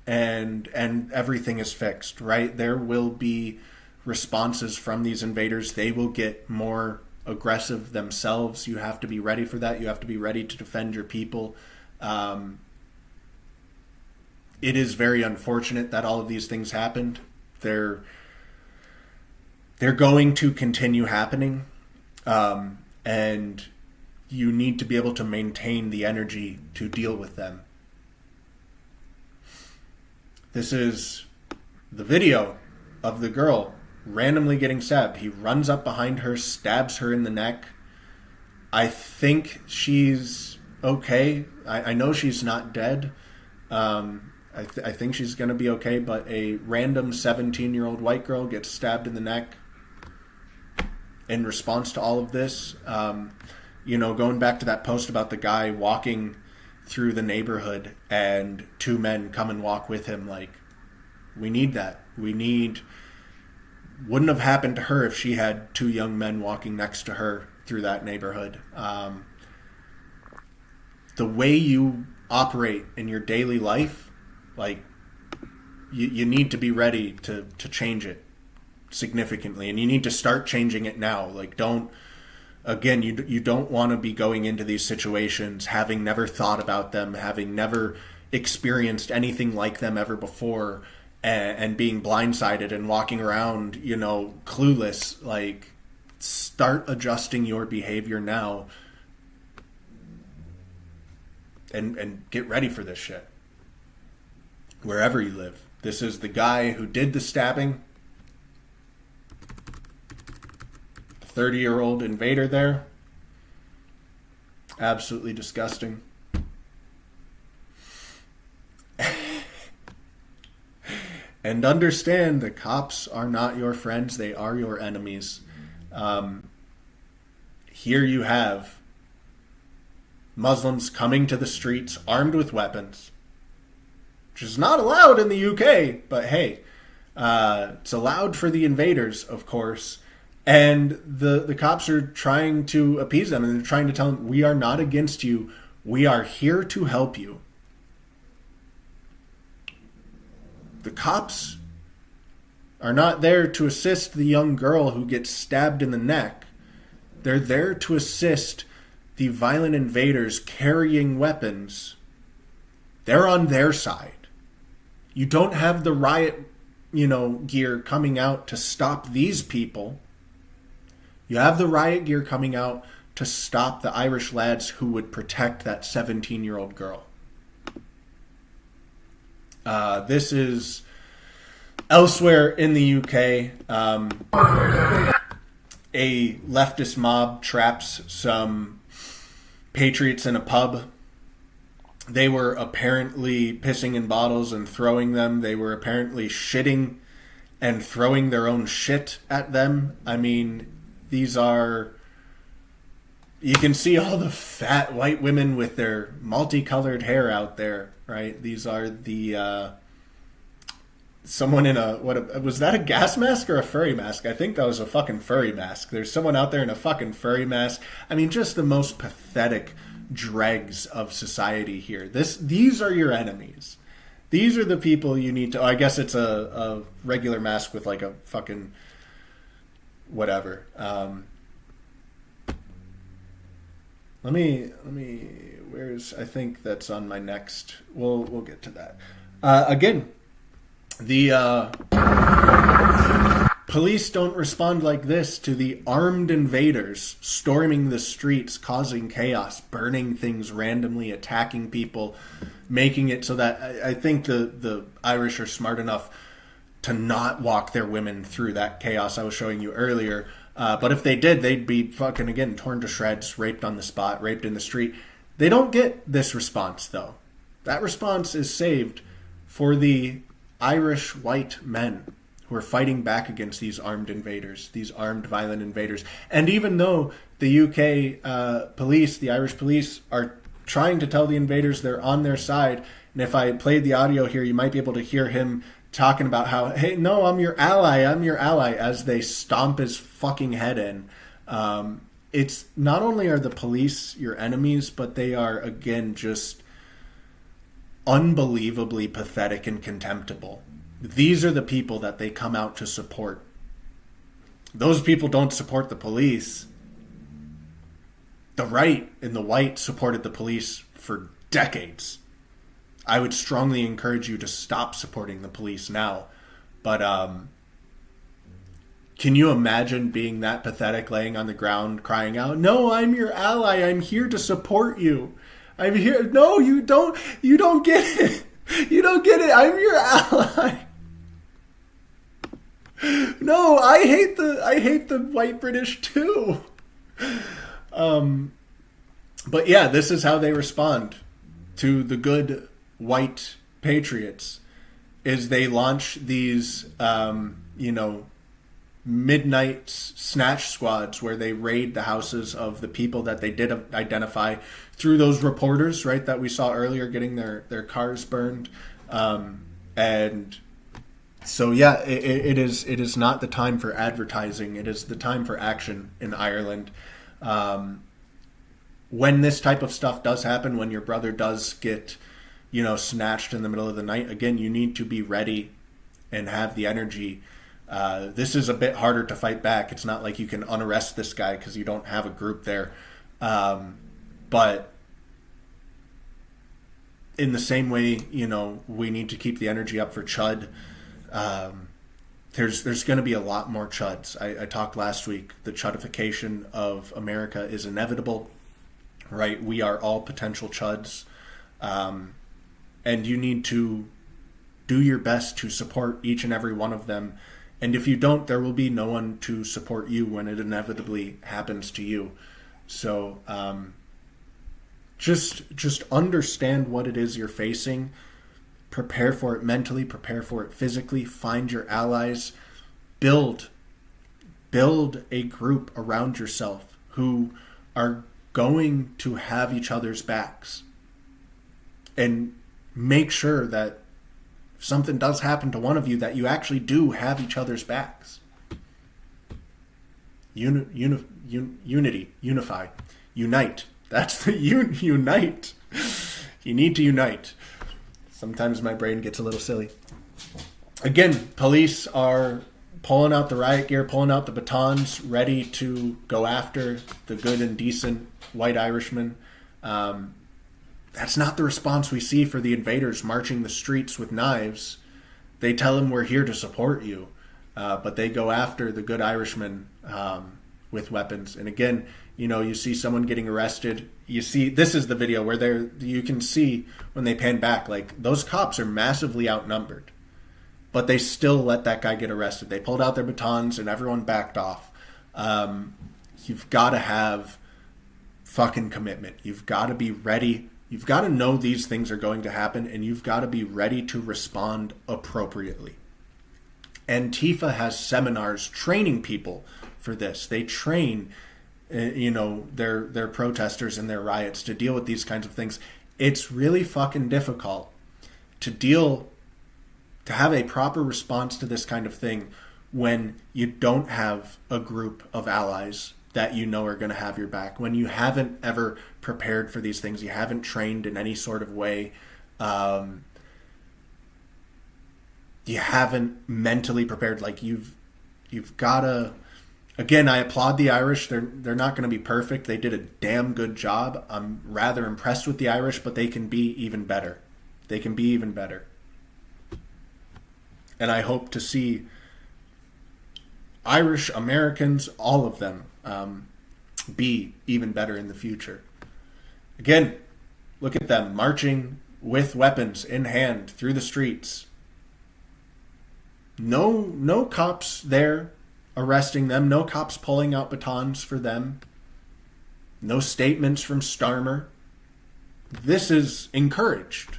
and everything is fixed, right? There will be responses from these invaders. They will get more aggressive themselves. You have to be ready for that. You have to be ready to defend your people. It is very unfortunate that all of these things happened. They're going to continue happening, and you need to be able to maintain the energy to deal with them. This is the video of the girl randomly getting stabbed. He runs up behind her, stabs her in the neck. I think she's okay. I know she's not dead. I think she's going to be okay, but a random 17-year-old white girl gets stabbed in the neck in response to all of this. Going back to that post about the guy walking through the neighborhood and two men come and walk with him, like, we need that. Wouldn't have happened to her if she had two young men walking next to her through that neighborhood. The way you operate in your daily life, like, you need to be ready to change it significantly, and you need to start changing it now. Like, you don't want to be going into these situations having never thought about them, having never experienced anything like them ever before, and being blindsided and walking around, clueless. Like, start adjusting your behavior now and get ready for this shit wherever you live. This is the guy who did the stabbing, 30-year-old invader there. Absolutely disgusting. And understand, the cops are not your friends, they are your enemies. Here you have Muslims coming to the streets armed with weapons, which is not allowed in the UK, but hey, it's allowed for the invaders, of course. And the cops are trying to appease them, and they're trying to tell them, we are not against you, we are here to help you. The cops are not there to assist the young girl who gets stabbed in the neck. They're there to assist the violent invaders carrying weapons. They're on their side. You don't have the riot, gear coming out to stop these people. You have the riot gear coming out to stop the Irish lads who would protect that 17-year-old girl. This is elsewhere in the UK. A leftist mob traps some patriots in a pub. They were apparently pissing in bottles and throwing them. They were apparently shitting and throwing their own shit at them. I mean, these are... You can see all the fat white women with their multicolored hair out there, right? These are the... someone in was that a gas mask or a furry mask? I think that was a fucking furry mask. There's someone out there in a fucking furry mask. I mean, just the most pathetic dregs of society here. These are your enemies. These are the people you need to... I guess it's a regular mask with like a fucking whatever. Let me. I think that's on my next. We'll get to that. Again, the police don't respond like this to the armed invaders storming the streets, causing chaos, burning things randomly, attacking people, making it so that I think the Irish are smart enough to not walk their women through that chaos I was showing you earlier. But if they did, they'd be fucking, again, torn to shreds, raped on the spot, raped in the street. They don't get this response, though. That response is saved for the Irish white men who are fighting back against these armed invaders, these armed violent invaders. And even though the UK police, the Irish police, are trying to tell the invaders they're on their side, and if I played the audio here, you might be able to hear him talking about how, hey, no, I'm your ally, as they stomp his fucking head in. It's not only are the police your enemies, but they are, again, just unbelievably pathetic and contemptible. These are the people that they come out to support. Those people don't support the police. The right and the white supported the police for decades. I would strongly encourage you to stop supporting the police now. But can you imagine being that pathetic, laying on the ground, crying out, "No, I'm your ally. I'm here to support you. I'm here." No, you don't. You don't get it. You don't get it. I'm your ally. No, I hate the white British too. But yeah, this is how they respond to the good white patriots is they launch these, midnight snatch squads where they raid the houses of the people that they did identify through those reporters, right, that we saw earlier getting their cars burned. And so, yeah, it is not the time for advertising. It is the time for action in Ireland. When this type of stuff does happen, when your brother does get, snatched in the middle of the night, again, you need to be ready and have the energy. This is a bit harder to fight back. It's not like you can unarrest this guy because you don't have a group there. But in the same way, we need to keep the energy up for Chud. There's going to be a lot more Chuds. I talked last week. The Chudification of America is inevitable, right? We are all potential Chuds. And you need to do your best to support each and every one of them. And if you don't, there will be no one to support you when it inevitably happens to you. So just understand what it is you're facing. Prepare for it mentally. Prepare for it physically. Find your allies. Build a group around yourself who are going to have each other's backs. And make sure that if something does happen to one of you, that you actually do have each other's backs. Unity, unify, unite. That's the unite. You need to unite. Sometimes my brain gets a little silly. Again, police are pulling out the riot gear, pulling out the batons, ready to go after the good and decent white Irishmen. That's not the response we see for the invaders marching the streets with knives. They tell them, we're here to support you. But they go after the good Irishmen with weapons. And again, you see someone getting arrested. You see, this is the video where you can see when they pan back, like, those cops are massively outnumbered. But they still let that guy get arrested. They pulled out their batons and everyone backed off. You've got to have fucking commitment. You've got to be ready. You've got to know these things are going to happen, and you've got to be ready to respond appropriately. Antifa has seminars training people for this. They train, their protesters and their riots to deal with these kinds of things. It's really fucking difficult to have a proper response to this kind of thing when you don't have a group of allies that are going to have your back, when you haven't ever prepared for these things, you haven't trained in any sort of way, you haven't mentally prepared. Like, you've got to, again, I applaud the Irish. They're not going to be perfect. They did a damn good job. I'm rather impressed with the Irish, but they can be even better. They can be even better. And I hope to see Irish, Americans, all of them, be even better in the future. Again, look at them marching with weapons in hand through the streets. No cops there arresting them. No cops pulling out batons for them. No statements from Starmer. This is encouraged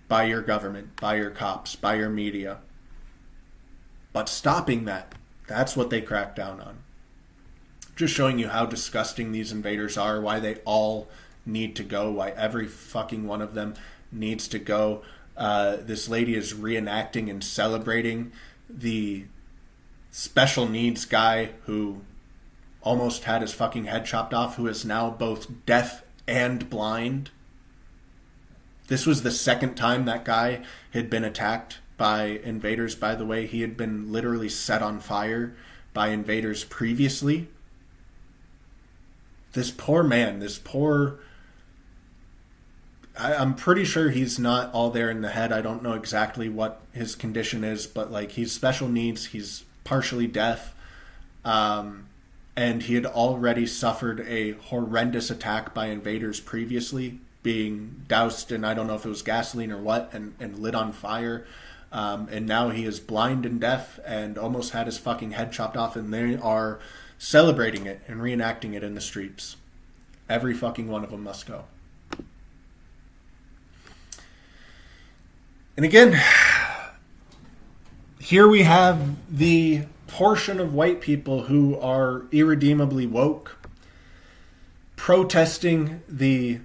by your government, by your cops, by your media. But stopping that's what they crack down on. Just showing you how disgusting these invaders are, why they all need to go, why every fucking one of them needs to go. This lady is reenacting and celebrating the special needs guy who almost had his fucking head chopped off, who is now both deaf and blind. This was the second time that guy had been attacked by invaders, by the way. He had been literally set on fire by invaders previously. This poor man, I'm pretty sure he's not all there in the head. I don't know exactly what his condition is, but like, he's special needs, he's partially deaf, and he had already suffered a horrendous attack by invaders previously, being doused in, I don't know if it was gasoline or what, and lit on fire. And now he is blind and deaf and almost had his fucking head chopped off, and they are celebrating it and reenacting it in the streets. Every fucking one of them must go. And again, here we have the portion of white people who are irredeemably woke protesting the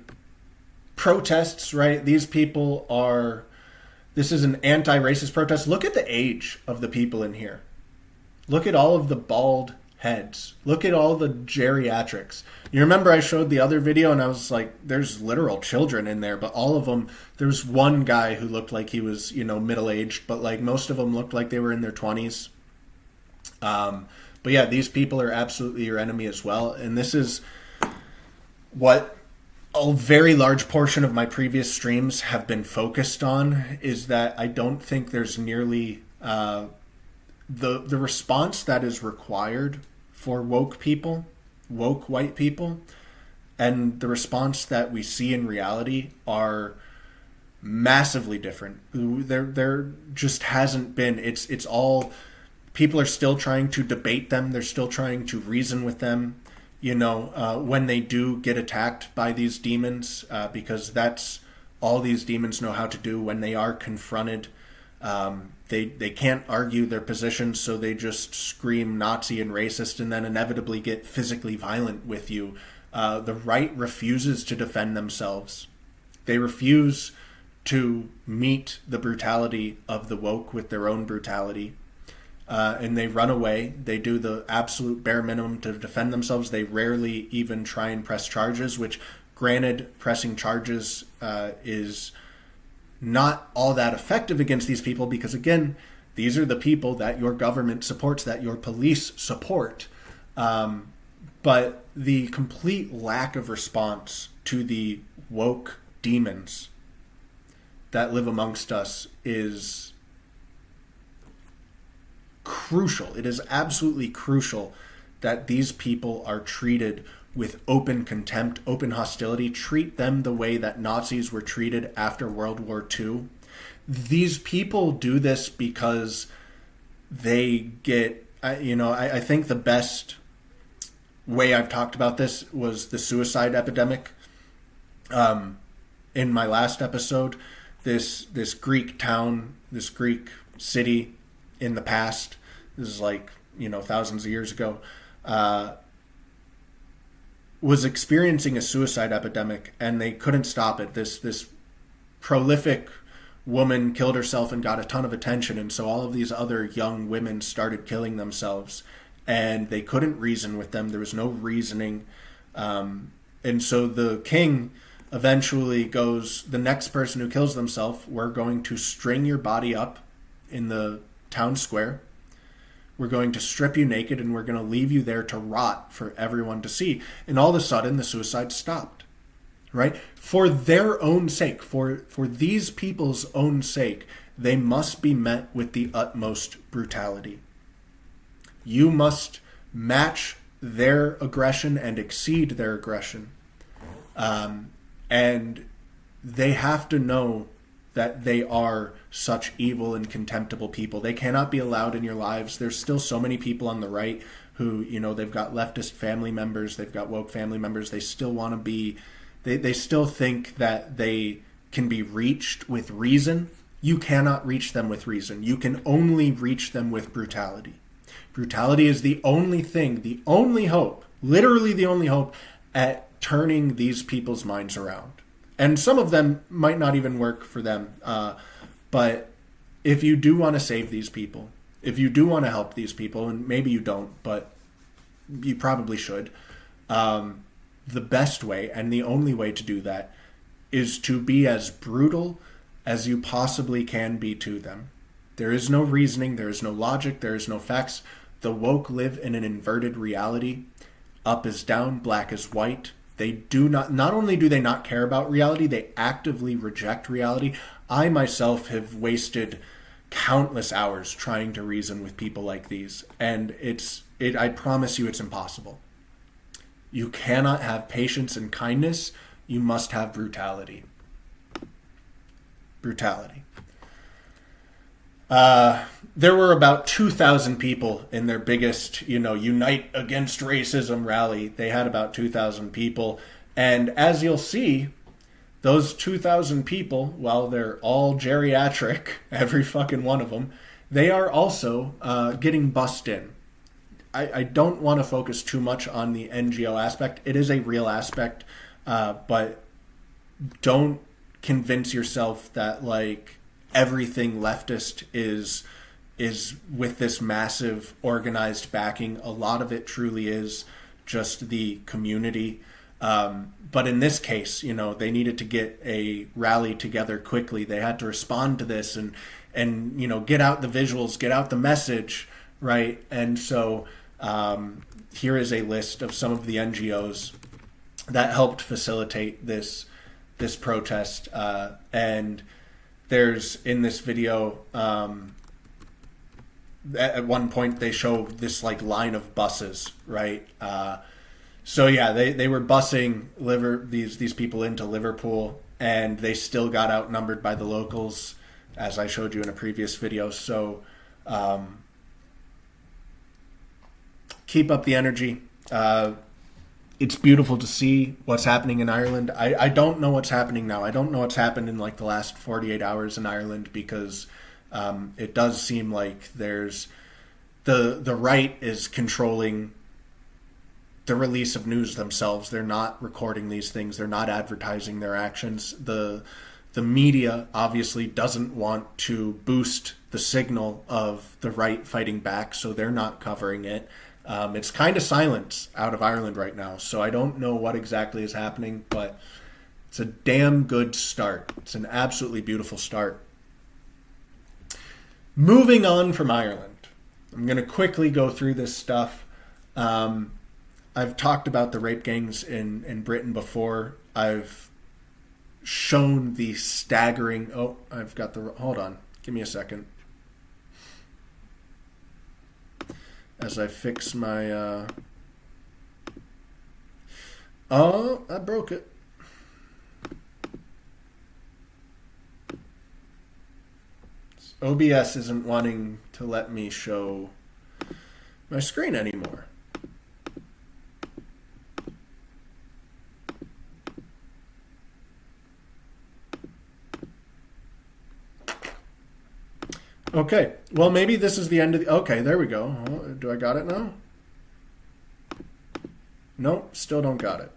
protests, right? These people are, this is an anti-racist protest. Look at the age of the people in here. Look at all of the bald heads. Look at all the geriatrics. You remember I showed the other video and I was like, there's literal children in there, but all of them, there's one guy who looked like he was, middle-aged, but like most of them looked like they were in their 20s. But yeah, these people are absolutely your enemy as well. And this is what a very large portion of my previous streams have been focused on, is that I don't think there's nearly the response that is required for woke people, woke white people, and the response that we see in reality are massively different. There just hasn't been. It's all, people are still trying to debate them. They're still trying to reason with them. When they do get attacked by these demons, because that's all these demons know how to do when they are confronted. They can't argue their position, so they just scream Nazi and racist and then inevitably get physically violent with you. The right refuses to defend themselves. They refuse to meet the brutality of the woke with their own brutality. And they run away. They do the absolute bare minimum to defend themselves. They rarely even try and press charges, which, granted, pressing charges is not all that effective against these people because, again, these are the people that your government supports, that your police support. But the complete lack of response to the woke demons that live amongst us is crucial. It is absolutely crucial that these people are treated with open contempt, open hostility. Treat them the way that Nazis were treated after World War II. These people do this because they get, I think the best way I've talked about this was the suicide epidemic. In my last episode, this Greek town, this Greek city in the past, this is like, thousands of years ago, was experiencing a suicide epidemic, and they couldn't stop it. This prolific woman killed herself and got a ton of attention, and so all of these other young women started killing themselves, and they couldn't reason with them. There was no reasoning. And so the king eventually goes, the next person who kills themselves, we're going to string your body up in the town square. We're going to strip you naked and we're going to leave you there to rot for everyone to see. And all of a sudden, the suicide stopped, right? For their own sake, for these people's own sake, they must be met with the utmost brutality. You must match their aggression and exceed their aggression. And they have to know that they are such evil and contemptible people. They cannot be allowed in your lives. There's still so many people on the right who, they've got leftist family members, they've got woke family members. They still want to be, they still think that they can be reached with reason. You cannot reach them with reason. You can only reach them with brutality. Brutality is the only thing, the only hope, literally the only hope at turning these people's minds around. And some of them might not even work for them. But if you do want to save these people, if you do want to help these people, and maybe you don't, but you probably should, the best way and the only way to do that is to be as brutal as you possibly can be to them. There is no reasoning, there is no logic, there is no facts. The woke live in an inverted reality. Up is down, black is white. They do not only do they not care about reality, they actively reject reality. I myself have wasted countless hours trying to reason with people like these, and I promise you it's impossible. You cannot have patience and kindness. You must have brutality. Brutality. There were about 2,000 people in their biggest, Unite Against Racism rally. They had about 2,000 people. And as you'll see, those 2,000 people, while they're all geriatric, every fucking one of them, they are also getting bussed in. I don't want to focus too much on the NGO aspect. It is a real aspect, but don't convince yourself that like everything leftist is with this massive organized backing. A lot of it truly is just the community. But in this case, you know, they needed to get a rally together quickly. They had to respond to this and you know, get out the visuals, get out the message, right? And so here is a list of some of the NGOs that helped facilitate this protest. And there's in this video, at one point they show this like line of buses, right? So yeah, they were busing these people into Liverpool, and they still got outnumbered by the locals, as I showed you in a previous video. So keep up the energy. It's beautiful to see what's happening in Ireland. I don't know what's happening now. I don't know what's happened in like the last 48 hours in Ireland, because it does seem like there's the right is controlling the release of news themselves. They're not recording these things. They're not advertising their actions. The media obviously doesn't want to boost the signal of the right fighting back, so they're not covering it. It's kind of silence out of Ireland right now, so I don't know what exactly is happening, but it's a damn good start. It's an absolutely beautiful start. Moving on from Ireland, I'm going to quickly go through this stuff. I've talked about the rape gangs in Britain before. I've shown the staggering... Oh, I've got the... Hold on. Give me a second. As I fix my... Oh, I broke it. OBS isn't wanting to let me show my screen anymore. Okay, well, maybe this is the end of the... Okay, there we go. Oh, do I got it now? Nope, still don't got it.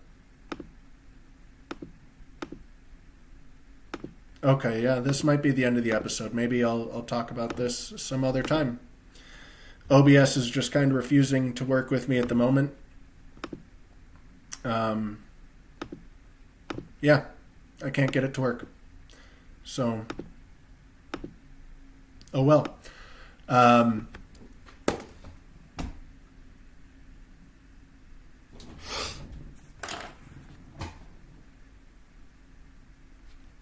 Okay, yeah, this might be the end of the episode. Maybe I'll talk about this some other time. OBS is just kind of refusing to work with me at the moment. Yeah, I can't get it to work. So... Oh, well.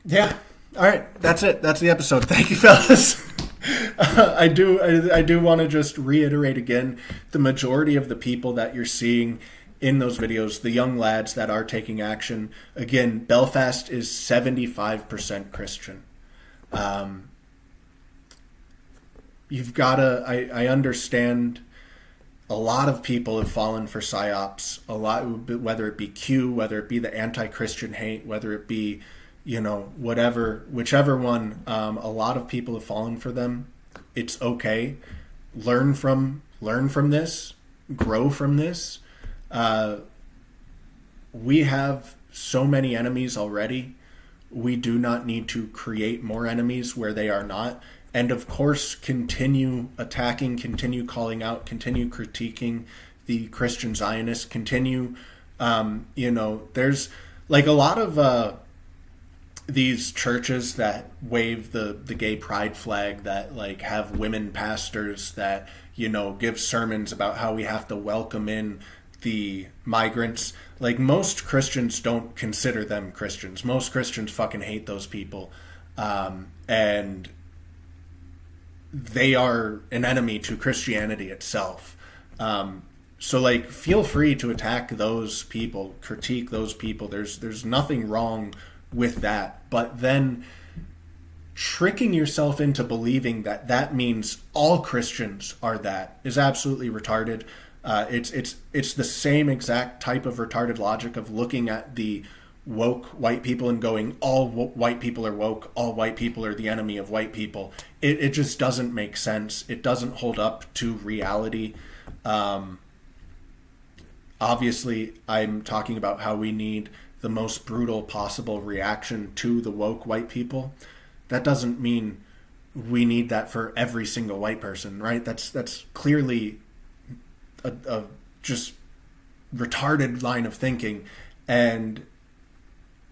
Yeah. All right. That's it. That's the episode. Thank you, fellas. I do want to just reiterate again, the majority of the people that you're seeing in those videos, the young lads that are taking action, again, Belfast is 75% Christian. You've got to... I understand a lot of people have fallen for psyops, a lot, whether it be Q, whether it be the anti-Christian hate, whether it be, you know, whichever one, a lot of people have fallen for them. It's okay. Learn from this, grow from this. We have so many enemies already. We do not need to create more enemies where they are not. And of course, continue attacking, continue calling out, continue critiquing the Christian Zionists, continue, there's like a lot of these churches that wave the gay pride flag, that like have women pastors that, you know, give sermons about how we have to welcome in the migrants. Like, most Christians don't consider them Christians. Most Christians fucking hate those people. And they are an enemy to Christianity itself. So like, feel free to attack those people, critique those people. There's nothing wrong with that. But then tricking yourself into believing that means all Christians are that is absolutely retarded. It's the same exact type of retarded logic of looking at the woke white people and going, all white people are woke, all white people are the enemy of white people. It just doesn't make sense. It doesn't hold up to reality. Obviously, I'm talking about how we need the most brutal possible reaction to the woke white people. That doesn't mean we need that for every single white person, right? That's clearly a just retarded line of thinking, and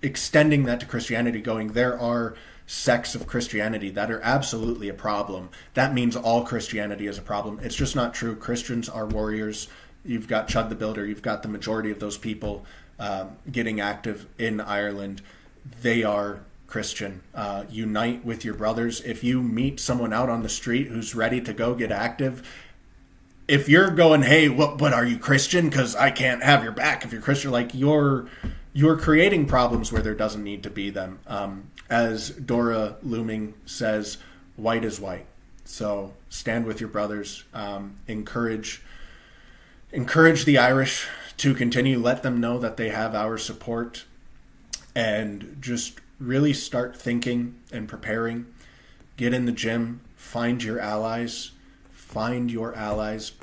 extending that to Christianity, going, there are sects of Christianity that are absolutely a problem. That means all Christianity is a problem. It's just not true. Christians are warriors. You've got Chud the Builder. You've got the majority of those people getting active in Ireland. They are Christian. Unite with your brothers. If you meet someone out on the street who's ready to go get active, if you're going, hey, what are you, Christian? Because I can't have your back if you're Christian. Like, you're creating problems where there doesn't need to be them. As Dora Looming says, white is white. So stand with your brothers. Encourage the Irish to continue. Let them know that they have our support, and just really start thinking and preparing. Get in the gym. Find your allies.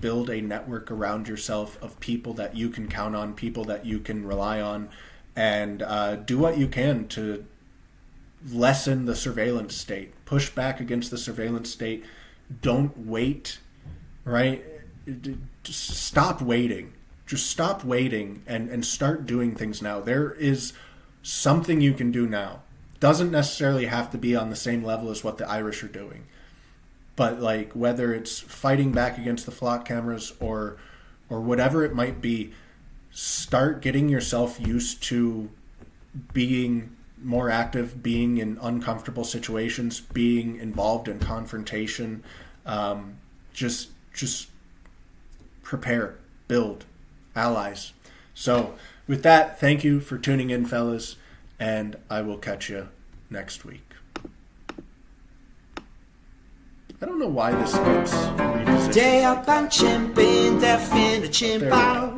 Build a network around yourself of people that you can count on, people that you can rely on, and do what you can to lessen the surveillance state. Push back against the surveillance state. Don't wait, right? Just stop waiting. Just stop waiting and start doing things now. There is something you can do now. Doesn't necessarily have to be on the same level as what the Irish are doing. But like, whether it's fighting back against the flock cameras or whatever it might be, start getting yourself used to being more active, being in uncomfortable situations, being involved in confrontation. Just prepare, build allies. So with that, thank you for tuning in, fellas, and I will catch you next week. I don't know why this gets repositioned. Day up and chimping, they're finna chimp out.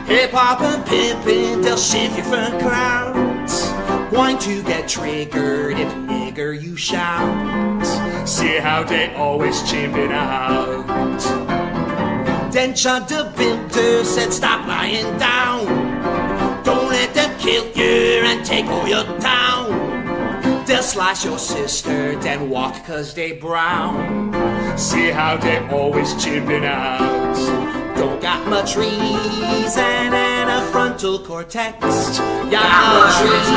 Hip hop and pimping, they'll shift you from crowds. Going to get triggered if nigger you shout. See how they always chimping out. Then Chud the Builder said stop lying down. Don't let them kill you and take all your town. They'll slice your sister, then walk cause they brown. See how they always chipping out. Don't got much reason and a frontal cortex. Got much reason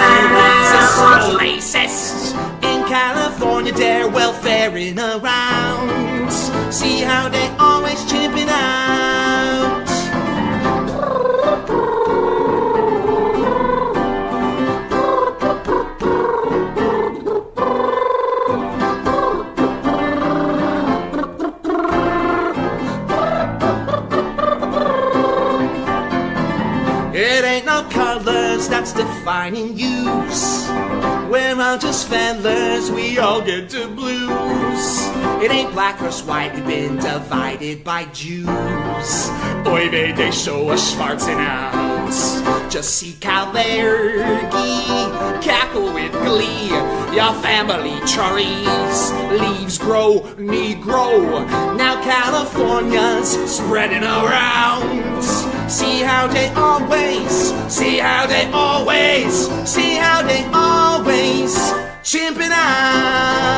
and a frontal racist. In California they're welfaring around. See how they always chipping out. Colors that's defining use. We're all just fellas, we all get to blues. It ain't black versus white, we've been divided by Jews. Oy vey, they show us Schwarzen outs. Just see Calergy cackle with glee. Your family trees, leaves grow, Negro. Now California's spreading around. See how they always, see how they always, see how they always chimping out.